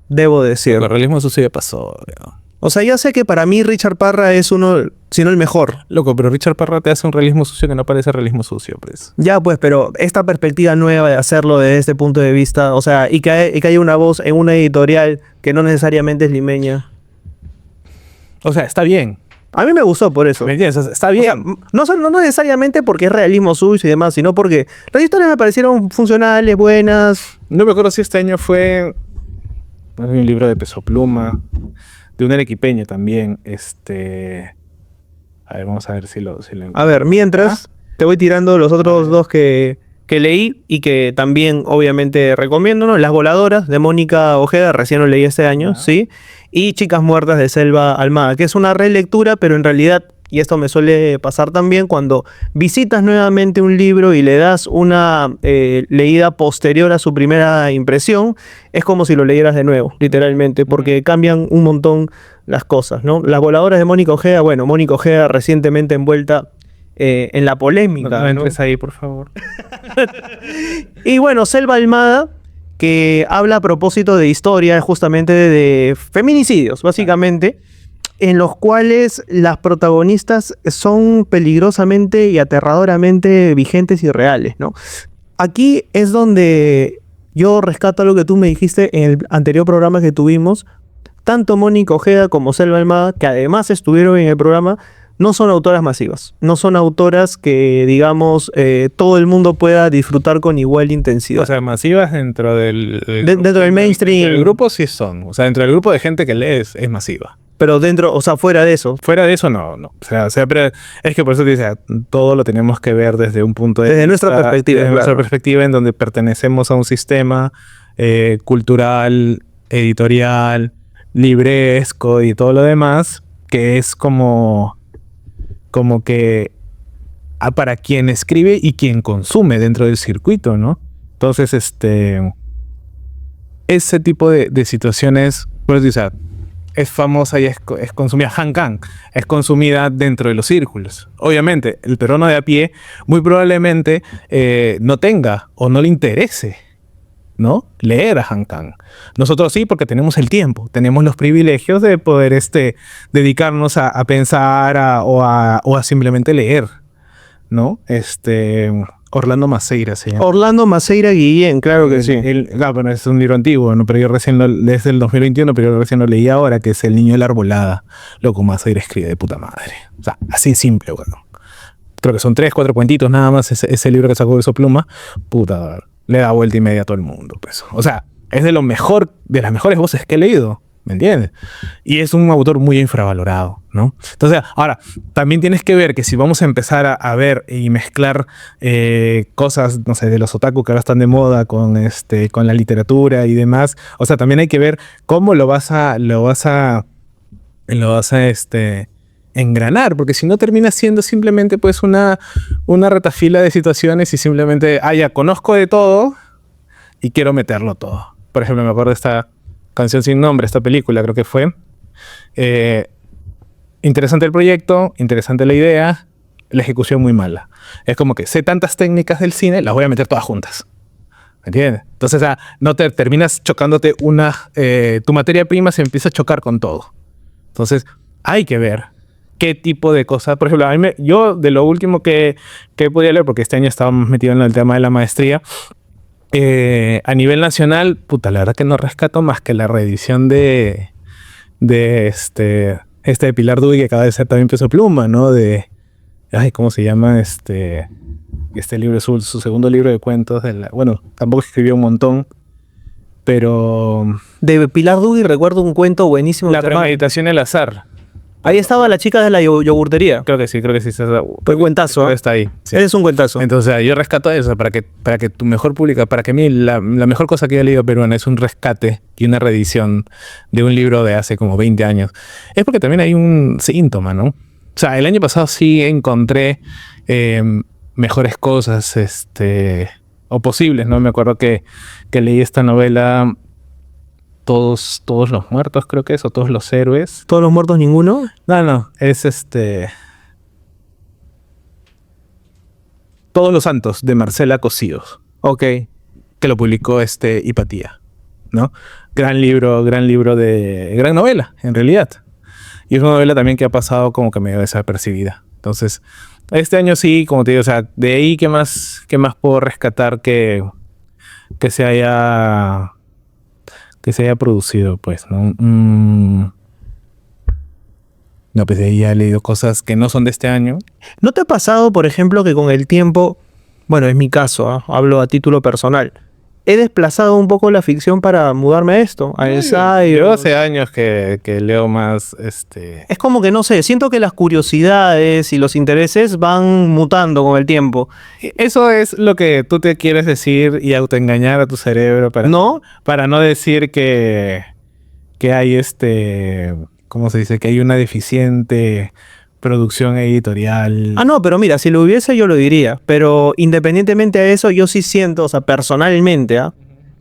debo decir. El realismo sucio ya pasó. ¿No? O sea, ya sé que para mí Richard Parra es uno, si no el mejor. Loco, pero Richard Parra te hace un realismo sucio que no parece realismo sucio, pues. Ya pues, pero esta perspectiva nueva de hacerlo desde este punto de vista, o sea, y que haya una voz en una editorial que no necesariamente es limeña. O sea, está bien. A mí me gustó por eso. ¿Me entiendes? O sea, está O bien. sea, no necesariamente porque es realismo suyo y demás, sino porque las historias me parecieron funcionales, buenas. No me acuerdo si este año fue un libro de Peso Pluma, de un arequipeño también. A ver, vamos a ver si lo A ver, mientras te voy tirando los otros dos que leí y que también obviamente recomiendo, ¿no? Las voladoras de Mónica Ojeda, recién lo leí este año, ¿sí? Y Chicas muertas de Selva Almada, que es una relectura, pero en realidad, y esto me suele pasar también, cuando visitas nuevamente un libro y le das una leída posterior a su primera impresión, es como si lo leyeras de nuevo, literalmente, porque cambian un montón las cosas, ¿no? Las voladoras de Mónica Ojeda, bueno, Mónica Ojeda recientemente envuelta en la polémica. No ¿no? entres ahí, por favor. Y bueno, Selva Almada, que habla a propósito de historia, justamente de feminicidios, básicamente, en los cuales las protagonistas son peligrosamente y aterradoramente vigentes y reales, ¿no? Aquí es donde yo rescato lo que tú me dijiste en el anterior programa que tuvimos. Tanto Mónica Ojeda como Selva Almada, que además estuvieron en el programa, no son autoras masivas. No son autoras que, digamos, todo el mundo pueda disfrutar con igual intensidad. O sea, masivas dentro dentro del mainstream. El grupo sí son. O sea, dentro del grupo de gente que lee es masiva. Pero dentro, o sea, fuera de eso. Fuera de eso, no. O sea, pero es que por eso te dice, todo lo tenemos que ver desde un punto de Desde nuestra perspectiva. Desde nuestra Claro. perspectiva, en donde pertenecemos a un sistema cultural, editorial, libresco y todo lo demás, que es como que para quien escribe y quien consume dentro del circuito, ¿no? Entonces, ese tipo de situaciones, por eso, o sea, es famosa y es consumida. Han Kang es consumida dentro de los círculos. Obviamente, el peruano de a pie muy probablemente no tenga o no le interese, ¿no? Leer a Han Kang. Nosotros sí, porque tenemos el tiempo, tenemos los privilegios de poder dedicarnos a pensar o a simplemente leer, ¿no? Orlando Maceira se llama. Orlando Maceira Guillén, claro que sí. Bueno, es un libro antiguo, ¿no? Pero yo recién desde el 2021, pero yo recién lo leí ahora, que es El niño de la arbolada. Loco, Maceira escribe de puta madre. O sea, así simple, weón. Creo que son 3, 4 cuentitos nada más ese libro que sacó de su pluma. Puta, le da vuelta y media a todo el mundo, pues. O sea, es de lo mejor, de las mejores voces que he leído. ¿Me entiendes? Y es un autor muy infravalorado, ¿no? Entonces, ahora, también tienes que ver que si vamos a empezar a ver y mezclar cosas, no sé, de los otaku que ahora están de moda con la literatura y demás, o sea, también hay que ver cómo lo vas a engranar, porque si no termina siendo simplemente pues una retafila de situaciones y simplemente, ya conozco de todo y quiero meterlo todo. Por ejemplo, me acuerdo de esta Canción sin nombre, esta película creo que fue. Interesante el proyecto, interesante la idea, la ejecución muy mala. Es como que sé tantas técnicas del cine, las voy a meter todas juntas. ¿Me entiendes? Entonces, no te terminas chocándote tu materia prima se empieza a chocar con todo. Entonces, hay que ver qué tipo de cosas. Por ejemplo, yo de lo último que podía leer, porque este año estábamos metidos en el tema de la maestría, a nivel nacional, la verdad que no rescato más que la reedición de de Pilar Duy, que acaba de ser también Peso Pluma, ¿no? ¿Cómo se llama? Este libro, su segundo libro de cuentos. Bueno, tampoco escribió un montón, pero... De Pilar Duy recuerdo un cuento buenísimo. La premeditación y el azar. Ahí estaba la chica de la yogurtería. Creo que sí. Fue cuentazo. Está ahí. Sí. Es un cuentazo. Entonces, yo rescato eso para que tu mejor pública, para que a mí la mejor cosa que he leído peruana es un rescate y una reedición de un libro de hace como 20 años. Es porque también hay un síntoma, ¿no? O sea, el año pasado sí encontré mejores cosas, o posibles, ¿no? Me acuerdo que leí esta novela... Todos los muertos, creo que es, o todos los héroes. ¿Todos los muertos ninguno? No, es Todos los santos, de Marcela Cosíos. Ok. Que lo publicó Hipatía, ¿no? Gran novela, en realidad. Y es una novela también que ha pasado como que medio desapercibida. Entonces, este año sí, como te digo, o sea, de ahí, ¿qué más puedo rescatar que se haya producido, pues, ¿no? No, pues de ahí ya he leído cosas que no son de este año. ¿No te ha pasado, por ejemplo, que con el tiempo, bueno, es mi caso, hablo a título personal, he desplazado un poco la ficción para mudarme a esto, a ensayo? Yo hace años que leo más, Es como que, no sé, siento que las curiosidades y los intereses van mutando con el tiempo. Eso es lo que tú te quieres decir y autoengañar a tu cerebro para no decir que hay ¿cómo se dice? Que hay una deficiente producción editorial. No, pero mira, si lo hubiese yo lo diría, pero independientemente de eso, yo sí siento, o sea, personalmente,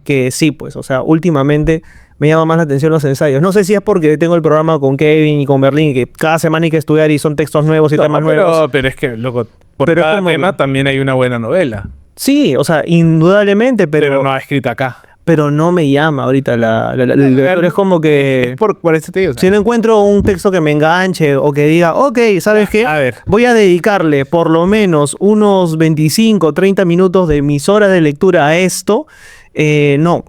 que sí, pues, o sea, últimamente me llama más la atención los ensayos. No sé si es porque tengo el programa con Kevin y con Berlín, que cada semana hay que estudiar y son textos nuevos y temas nuevos. Pero es que, loco, por cada tema también hay una buena novela. Sí, o sea, indudablemente, pero no escrita acá. Pero no me llama ahorita pero es como que... Por eso te digo. Si no encuentro un texto que me enganche o que diga, ok, ¿sabes qué? A ver. Voy a dedicarle por lo menos unos 25, 30 minutos de mis horas de lectura a esto. No.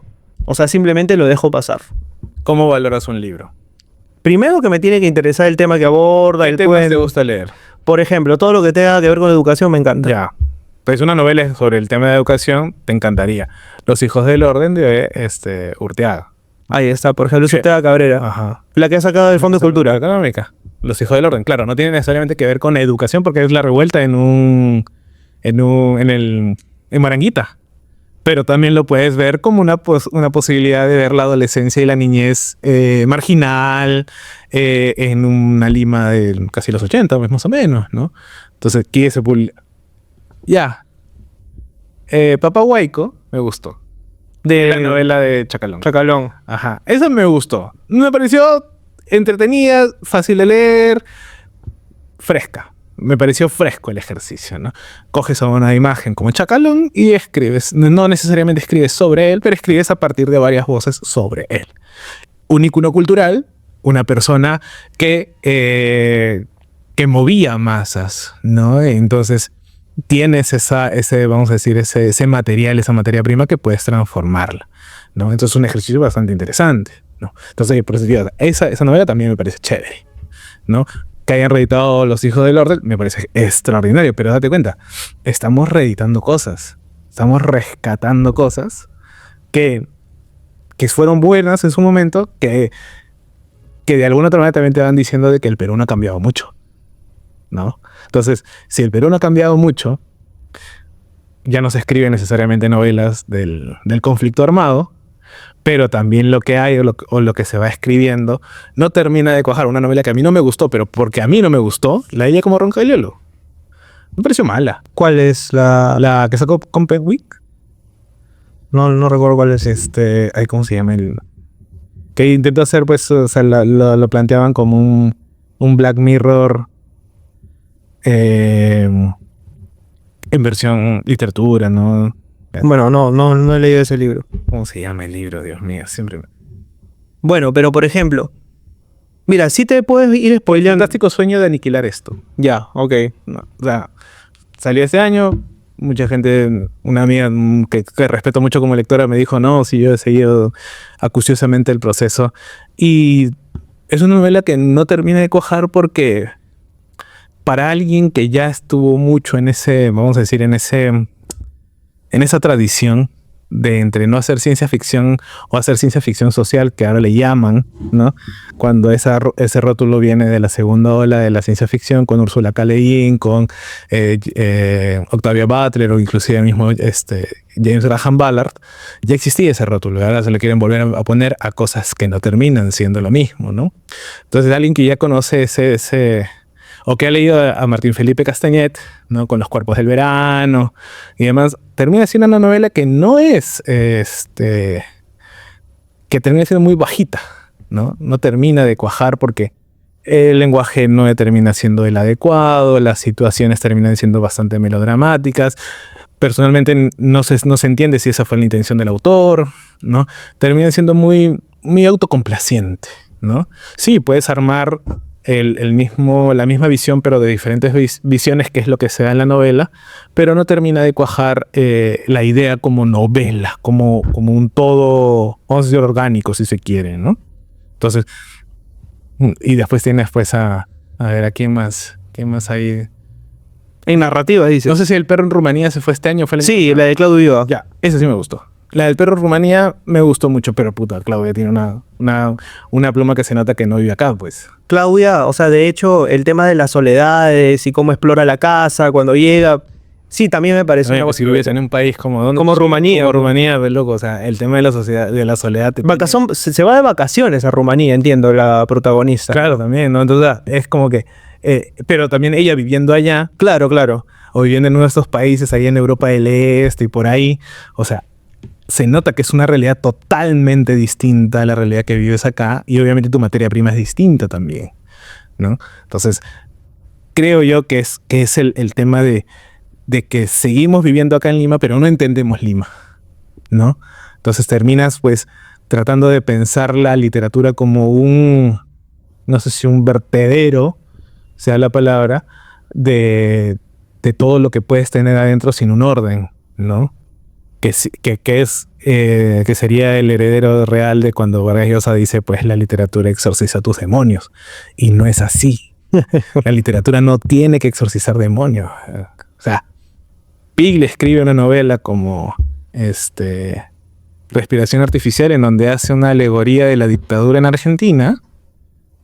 O sea, simplemente lo dejo pasar. ¿Cómo valoras un libro? Primero que me tiene que interesar el tema que aborda. ¿Qué temas te gusta leer? Por ejemplo, todo lo que tenga que ver con educación me encanta. Ya. Pues una novela sobre el tema de educación te encantaría. Los hijos del orden de Urteaga. Ahí está, por ejemplo, Urteaga Cabrera. Ajá. La que ha sacado del Fondo de Cultura Económica. Los hijos del orden, claro, no tiene necesariamente que ver con educación porque es la revuelta en Maranguita. Pero también lo puedes ver como una posibilidad de ver la adolescencia y la niñez marginal en una Lima de casi los 80, pues, más o menos, ¿no? Entonces, aquí se publica. Ya. Papá Huayco me gustó. De la novela de Chacalón. Ajá. Esa me gustó. Me pareció entretenida, fácil de leer, fresca. Me pareció fresco el ejercicio, ¿no? Coges a una imagen como Chacalón y escribes. No necesariamente escribes sobre él, pero escribes a partir de varias voces sobre él. Un ícono cultural, una persona que movía masas, ¿no? Entonces tienes vamos a decir, ese material, esa materia prima que puedes transformarla, ¿no? Entonces es un ejercicio bastante interesante, ¿no? Entonces, por eso digo, esa novela también me parece chévere, ¿no? Que hayan reeditado Los hijos del orden me parece extraordinario, pero date cuenta, estamos reeditando cosas, estamos rescatando cosas que fueron buenas en su momento, que de alguna otra manera también te van diciendo de que el Perú no ha cambiado mucho, ¿no? Entonces, si el Perú no ha cambiado mucho, ya no se escriben necesariamente novelas del conflicto armado, pero también lo que hay o lo que se va escribiendo no termina de cuajar. Una novela que a mí no me gustó, pero porque a mí no me gustó, la ella como Roncaliolo. Me pareció mala. ¿Cuál es la que sacó con Penwick? No recuerdo cuál es. ¿Cómo se llama? Que intentó hacer, pues, o sea, lo planteaban como un Black Mirror en versión literatura, ¿no? Bueno, no he leído ese libro. ¿Cómo se llama el libro? Dios mío, siempre me... Bueno, pero por ejemplo, mira, sí te puedes ir El spoileando. fantástico sueño de aniquilar esto. Ya, ok. No, o sea, salió ese año, mucha gente, una amiga que respeto mucho como lectora me dijo, no, si yo he seguido acuciosamente el proceso. Y es una novela que no termina de cuajar porque para alguien que ya estuvo mucho en ese, vamos a decir, en esa tradición de entre no hacer ciencia ficción o hacer ciencia ficción social, que ahora le llaman, ¿no? Cuando ese rótulo viene de la segunda ola de la ciencia ficción, con Ursula K. Le Guin, con Octavia Butler o inclusive el mismo James Graham Ballard, ya existía ese rótulo y ahora se le quieren volver a poner a cosas que no terminan siendo lo mismo, ¿no? Entonces alguien que ya conoce o que ha leído a Martín Felipe Castañet, ¿no? Con Los cuerpos del verano y demás, termina siendo una novela que no es, que termina siendo muy bajita, ¿no? No termina de cuajar porque el lenguaje no termina siendo el adecuado, las situaciones terminan siendo bastante melodramáticas. Personalmente no se entiende si esa fue la intención del autor, ¿no? Termina siendo muy, muy autocomplaciente, ¿no? Sí, puedes armar la misma visión, pero de diferentes visiones, que es lo que se da en la novela, pero no termina de cuajar la idea como novela, como un todo, vamos a decir, orgánico, si se quiere, ¿no? Entonces, y después tienes pues a ver, ¿a quién más hay? En narrativa, dice. No sé si El perro en Rumanía se fue este año. Sí, la de Claudio Viva. Ya, esa sí me gustó. La del perro en Rumanía me gustó mucho, pero puta, Claudia tiene una pluma que se nota que no vive acá, pues. Claudia, o sea, de hecho, el tema de las soledades y cómo explora la casa cuando llega, sí, también me parece una Si cosa. viviese en un país como ¿dónde? Como Rumanía. Como Rumanía, pues, loco. O sea, el tema de la sociedad, de la soledad. Se va de vacaciones a Rumanía, entiendo, la protagonista. Claro, también, ¿no? Entonces, es como que... pero también ella viviendo allá, Claro, claro. o viviendo en uno de estos países ahí en Europa del Este y por ahí, o sea, se nota que es una realidad totalmente distinta a la realidad que vives acá, y obviamente tu materia prima es distinta también, ¿no? Entonces, creo yo que es el tema de que seguimos viviendo acá en Lima, pero no entendemos Lima, ¿no? Entonces terminas pues tratando de pensar la literatura como no sé si un vertedero, sea la palabra, de todo lo que puedes tener adentro sin un orden, ¿no? Que sería el heredero real de cuando Vargas Llosa dice, pues la literatura exorciza tus demonios. Y no es así. La literatura no tiene que exorcizar demonios. O sea, Pig escribe una novela como Respiración Artificial, en donde hace una alegoría de la dictadura en Argentina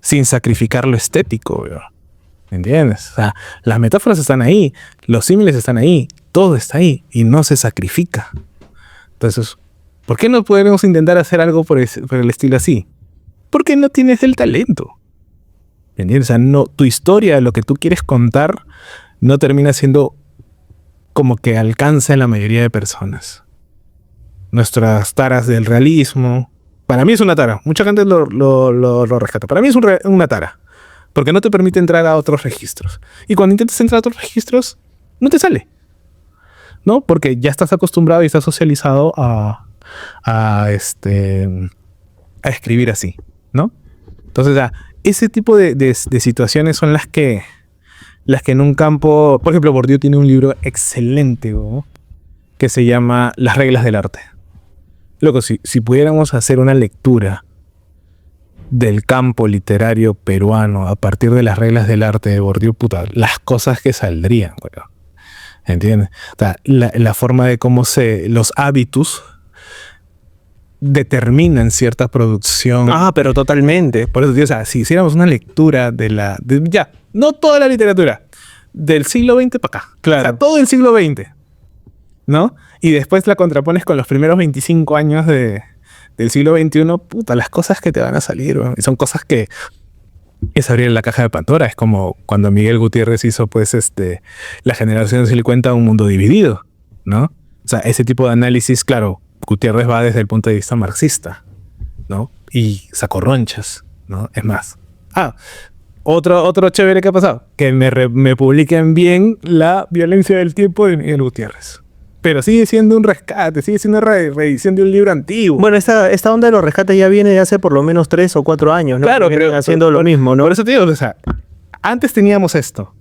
sin sacrificar lo estético, ¿verdad? ¿Entiendes? O sea, las metáforas están ahí, los símiles están ahí, todo está ahí y no se sacrifica. Entonces, ¿por qué no podemos intentar hacer algo por el estilo así? Porque no tienes el talento. ¿Entiendes? O sea, no, tu historia, lo que tú quieres contar, no termina siendo como que alcanza en la mayoría de personas. Nuestras taras del realismo. Para mí es una tara. Mucha gente lo rescata. Para mí es una tara. Porque no te permite entrar a otros registros. Y cuando intentas entrar a otros registros, no te sale, ¿no? Porque ya estás acostumbrado y estás socializado a escribir así, ¿no? Entonces, ese tipo de situaciones son las que en un campo... Por ejemplo, Bourdieu tiene un libro excelente, ¿no? Que se llama Las reglas del arte. Loco, si pudiéramos hacer una lectura del campo literario peruano a partir de las reglas del arte de Bourdieu, puta, las cosas que saldrían, güey. ¿Entiendes? O sea, la forma de cómo los hábitos determinan cierta producción. Ah, pero totalmente. Por eso, tío, o sea, si hiciéramos una lectura ya, no toda la literatura, del siglo XX para acá. Claro. O sea, todo el siglo XX, ¿no? Y después la contrapones con los primeros 25 años del siglo XXI, puta, las cosas que te van a salir, ¿no? Y son cosas que es abrir la caja de Pandora. Es como cuando Miguel Gutiérrez hizo, pues, La generación del 50, un mundo dividido, ¿no? O sea, ese tipo de análisis, claro, Gutiérrez va desde el punto de vista marxista, ¿no? Y sacó ronchas, ¿no? Es más. Otro chévere que ha pasado, que me publiquen bien La violencia del tiempo de Miguel Gutiérrez. Pero sigue siendo un rescate, sigue siendo una reedición de un libro antiguo. Bueno, esta onda de los rescates ya viene de hace por lo menos 3 o 4 años, ¿no? Claro, Vienen pero haciendo lo mismo, ¿no? Por eso te digo, o sea, antes teníamos esto.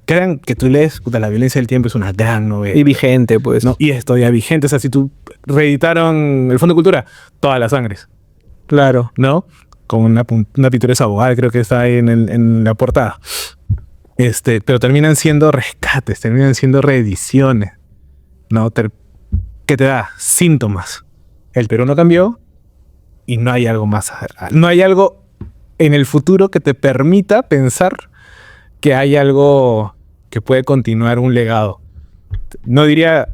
Que tú lees, puta, La violencia del tiempo es una gran novela. Y vigente, pues. ¿No? Y es todavía vigente. O sea, si tú reeditaron el Fondo de Cultura, Todas las sangres, Claro. ¿no? Con una pinturesa abogada, creo que está ahí en la portada. Pero terminan siendo rescates, terminan siendo reediciones, ¿no? ¿Qué te da? Síntomas. El Perú no cambió y no hay algo más. No hay algo en el futuro que te permita pensar que hay algo que puede continuar un legado. No diría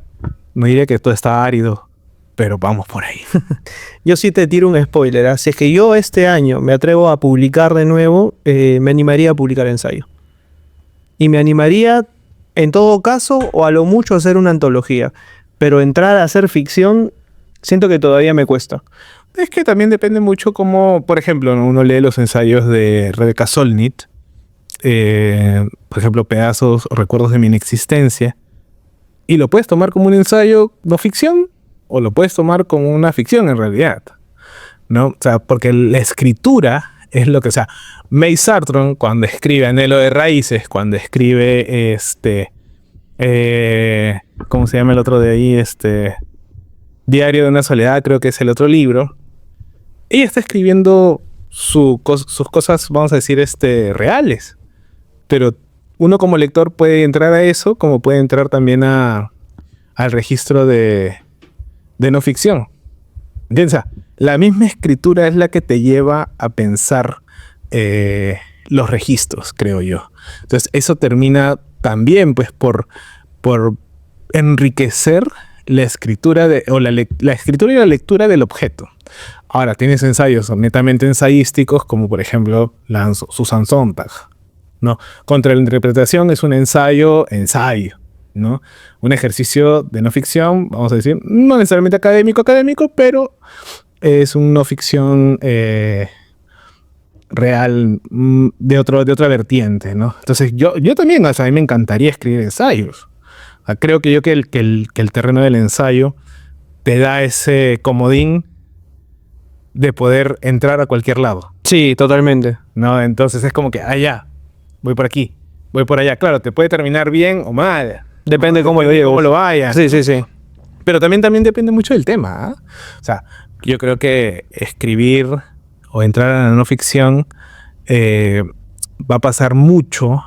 que todo está árido, pero vamos por ahí. Yo sí te tiro un spoiler, ¿eh? Si es que yo este año me atrevo a publicar de nuevo, me animaría a publicar ensayo. Y me animaría, en todo caso, o a lo mucho a hacer una antología. Pero entrar a hacer ficción, siento que todavía me cuesta. Es que también depende mucho cómo, por ejemplo, uno lee los ensayos de Rebecca Solnit, por ejemplo, Pedazos o Recuerdos de mi inexistencia, y lo puedes tomar como un ensayo no ficción, o lo puedes tomar como una ficción en realidad, ¿no? O sea, porque la escritura es lo que, o sea, May Sartron, cuando escribe Anhelo de Raíces, cuando escribe ¿cómo se llama el otro de ahí? Diario de una soledad, creo que es el otro libro. Ella está escribiendo sus cosas, vamos a decir, reales. Pero uno como lector puede entrar a eso, como puede entrar también al registro de no ficción. Piensa, la misma escritura es la que te lleva a pensar los registros, creo yo. Entonces, eso termina también, pues, por enriquecer la escritura la escritura y la lectura del objeto. Ahora, tienes ensayos netamente ensayísticos, como por ejemplo Susan Sontag, ¿no? Contra la interpretación es un ensayo, ¿no? Un ejercicio de no ficción, vamos a decir, no necesariamente académico, pero es un no ficción real de otra vertiente, ¿no? Entonces yo también, o sea, a mí me encantaría escribir ensayos. O sea, creo que el terreno del ensayo te da ese comodín de poder entrar a cualquier lado. Sí, totalmente. ¿No? Entonces es como que, ya, voy por aquí, voy por allá. Claro, te puede terminar bien o mal. Depende cómo yo llego. Cómo lo vaya. Sí, sí, sí. Pero también depende mucho del tema, ¿eh? O sea, yo creo que escribir o entrar a la no ficción va a pasar mucho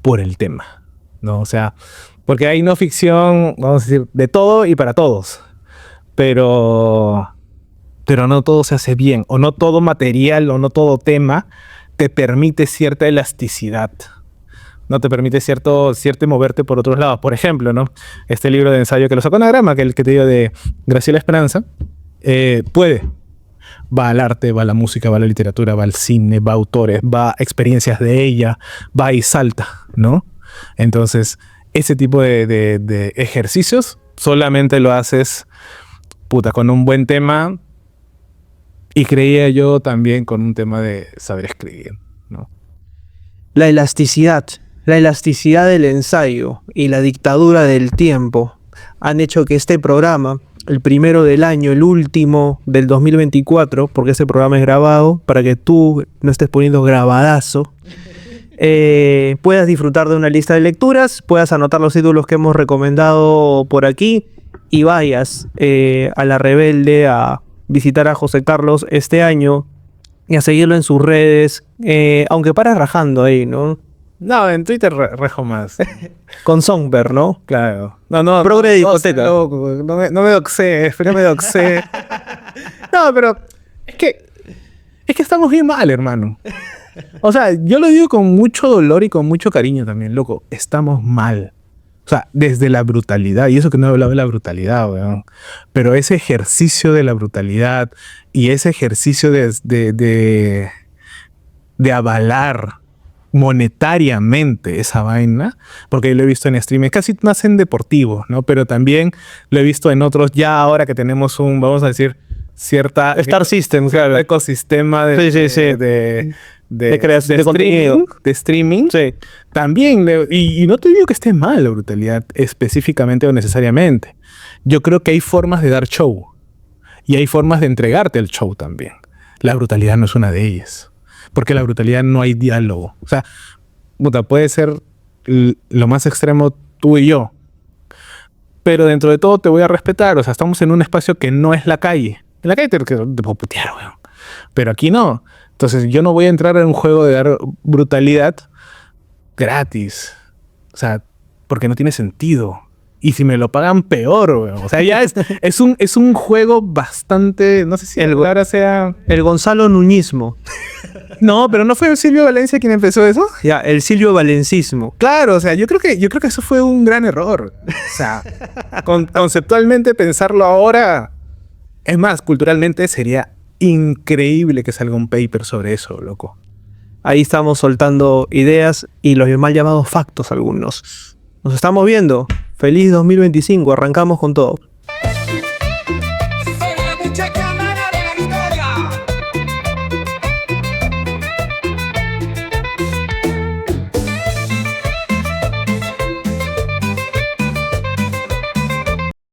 por el tema, ¿no? O sea, porque hay no ficción, vamos a decir, de todo y para todos. Pero no todo se hace bien, o no todo material, o no todo tema te permite cierta elasticidad. No te permite cierto moverte por otros lados. Por ejemplo, ¿no? Este libro de ensayo que lo sacó Anagrama, que el que te digo de Graciela Esperanza, va al arte, va a la música, va a la literatura, va al cine, va a autores, va a experiencias de ella, va y salta, ¿no? Entonces, ese tipo de ejercicios solamente lo haces, con un buen tema, y creía yo también con un tema de saber escribir, ¿no? La elasticidad del ensayo y la dictadura del tiempo han hecho que este programa, el primero del año, el último del 2024, porque este programa es grabado, para que tú no estés poniendo grabadazo, puedas disfrutar de una lista de lecturas, puedas anotar los títulos que hemos recomendado por aquí y vayas a La Rebelde a visitar a José Carlos este año y a seguirlo en sus redes, aunque paras rajando ahí, ¿no? No, en Twitter rejo más. Con Songbird, ¿no? Claro. No. Progre de discoteca. No me doxé, no me doxé. No, pero es que estamos bien mal, hermano. O sea, yo lo digo con mucho dolor y con mucho cariño también, loco. Estamos mal. O sea, desde la brutalidad, y eso que no he hablado de la brutalidad, weón. Pero ese ejercicio de la brutalidad y ese ejercicio de avalar monetariamente esa vaina, porque yo lo he visto en streaming, casi más en deportivos, ¿no? Pero también lo he visto en otros, ya ahora que tenemos vamos a decir, cierta... Star System, claro. Ecosistema de De creación de contenido. De streaming. Sí. También, y no te digo que esté mal la brutalidad específicamente o necesariamente. Yo creo que hay formas de dar show y hay formas de entregarte el show también. La brutalidad no es una de ellas, porque la brutalidad no hay diálogo. O sea, puta, puede ser lo más extremo tú y yo, pero dentro de todo te voy a respetar. O sea, estamos en un espacio que no es la calle. En la calle te puedo putear, weón. Pero aquí no. Entonces yo no voy a entrar en un juego de dar brutalidad gratis. O sea, porque no tiene sentido. Y si me lo pagan, peor, weón. O sea, ya es un juego bastante... No sé si El- ahora sea... El Gonzalo Nuñismo. No, pero ¿no fue Silvio Valencia quien empezó eso? Ya, el Silvio Valencismo. Claro, o sea, yo creo que eso fue un gran error. O sea, conceptualmente pensarlo ahora... Es más, culturalmente sería increíble que salga un paper sobre eso, loco. Ahí estamos soltando ideas y los mal llamados factos algunos. Nos estamos viendo. Feliz 2025, arrancamos con todo.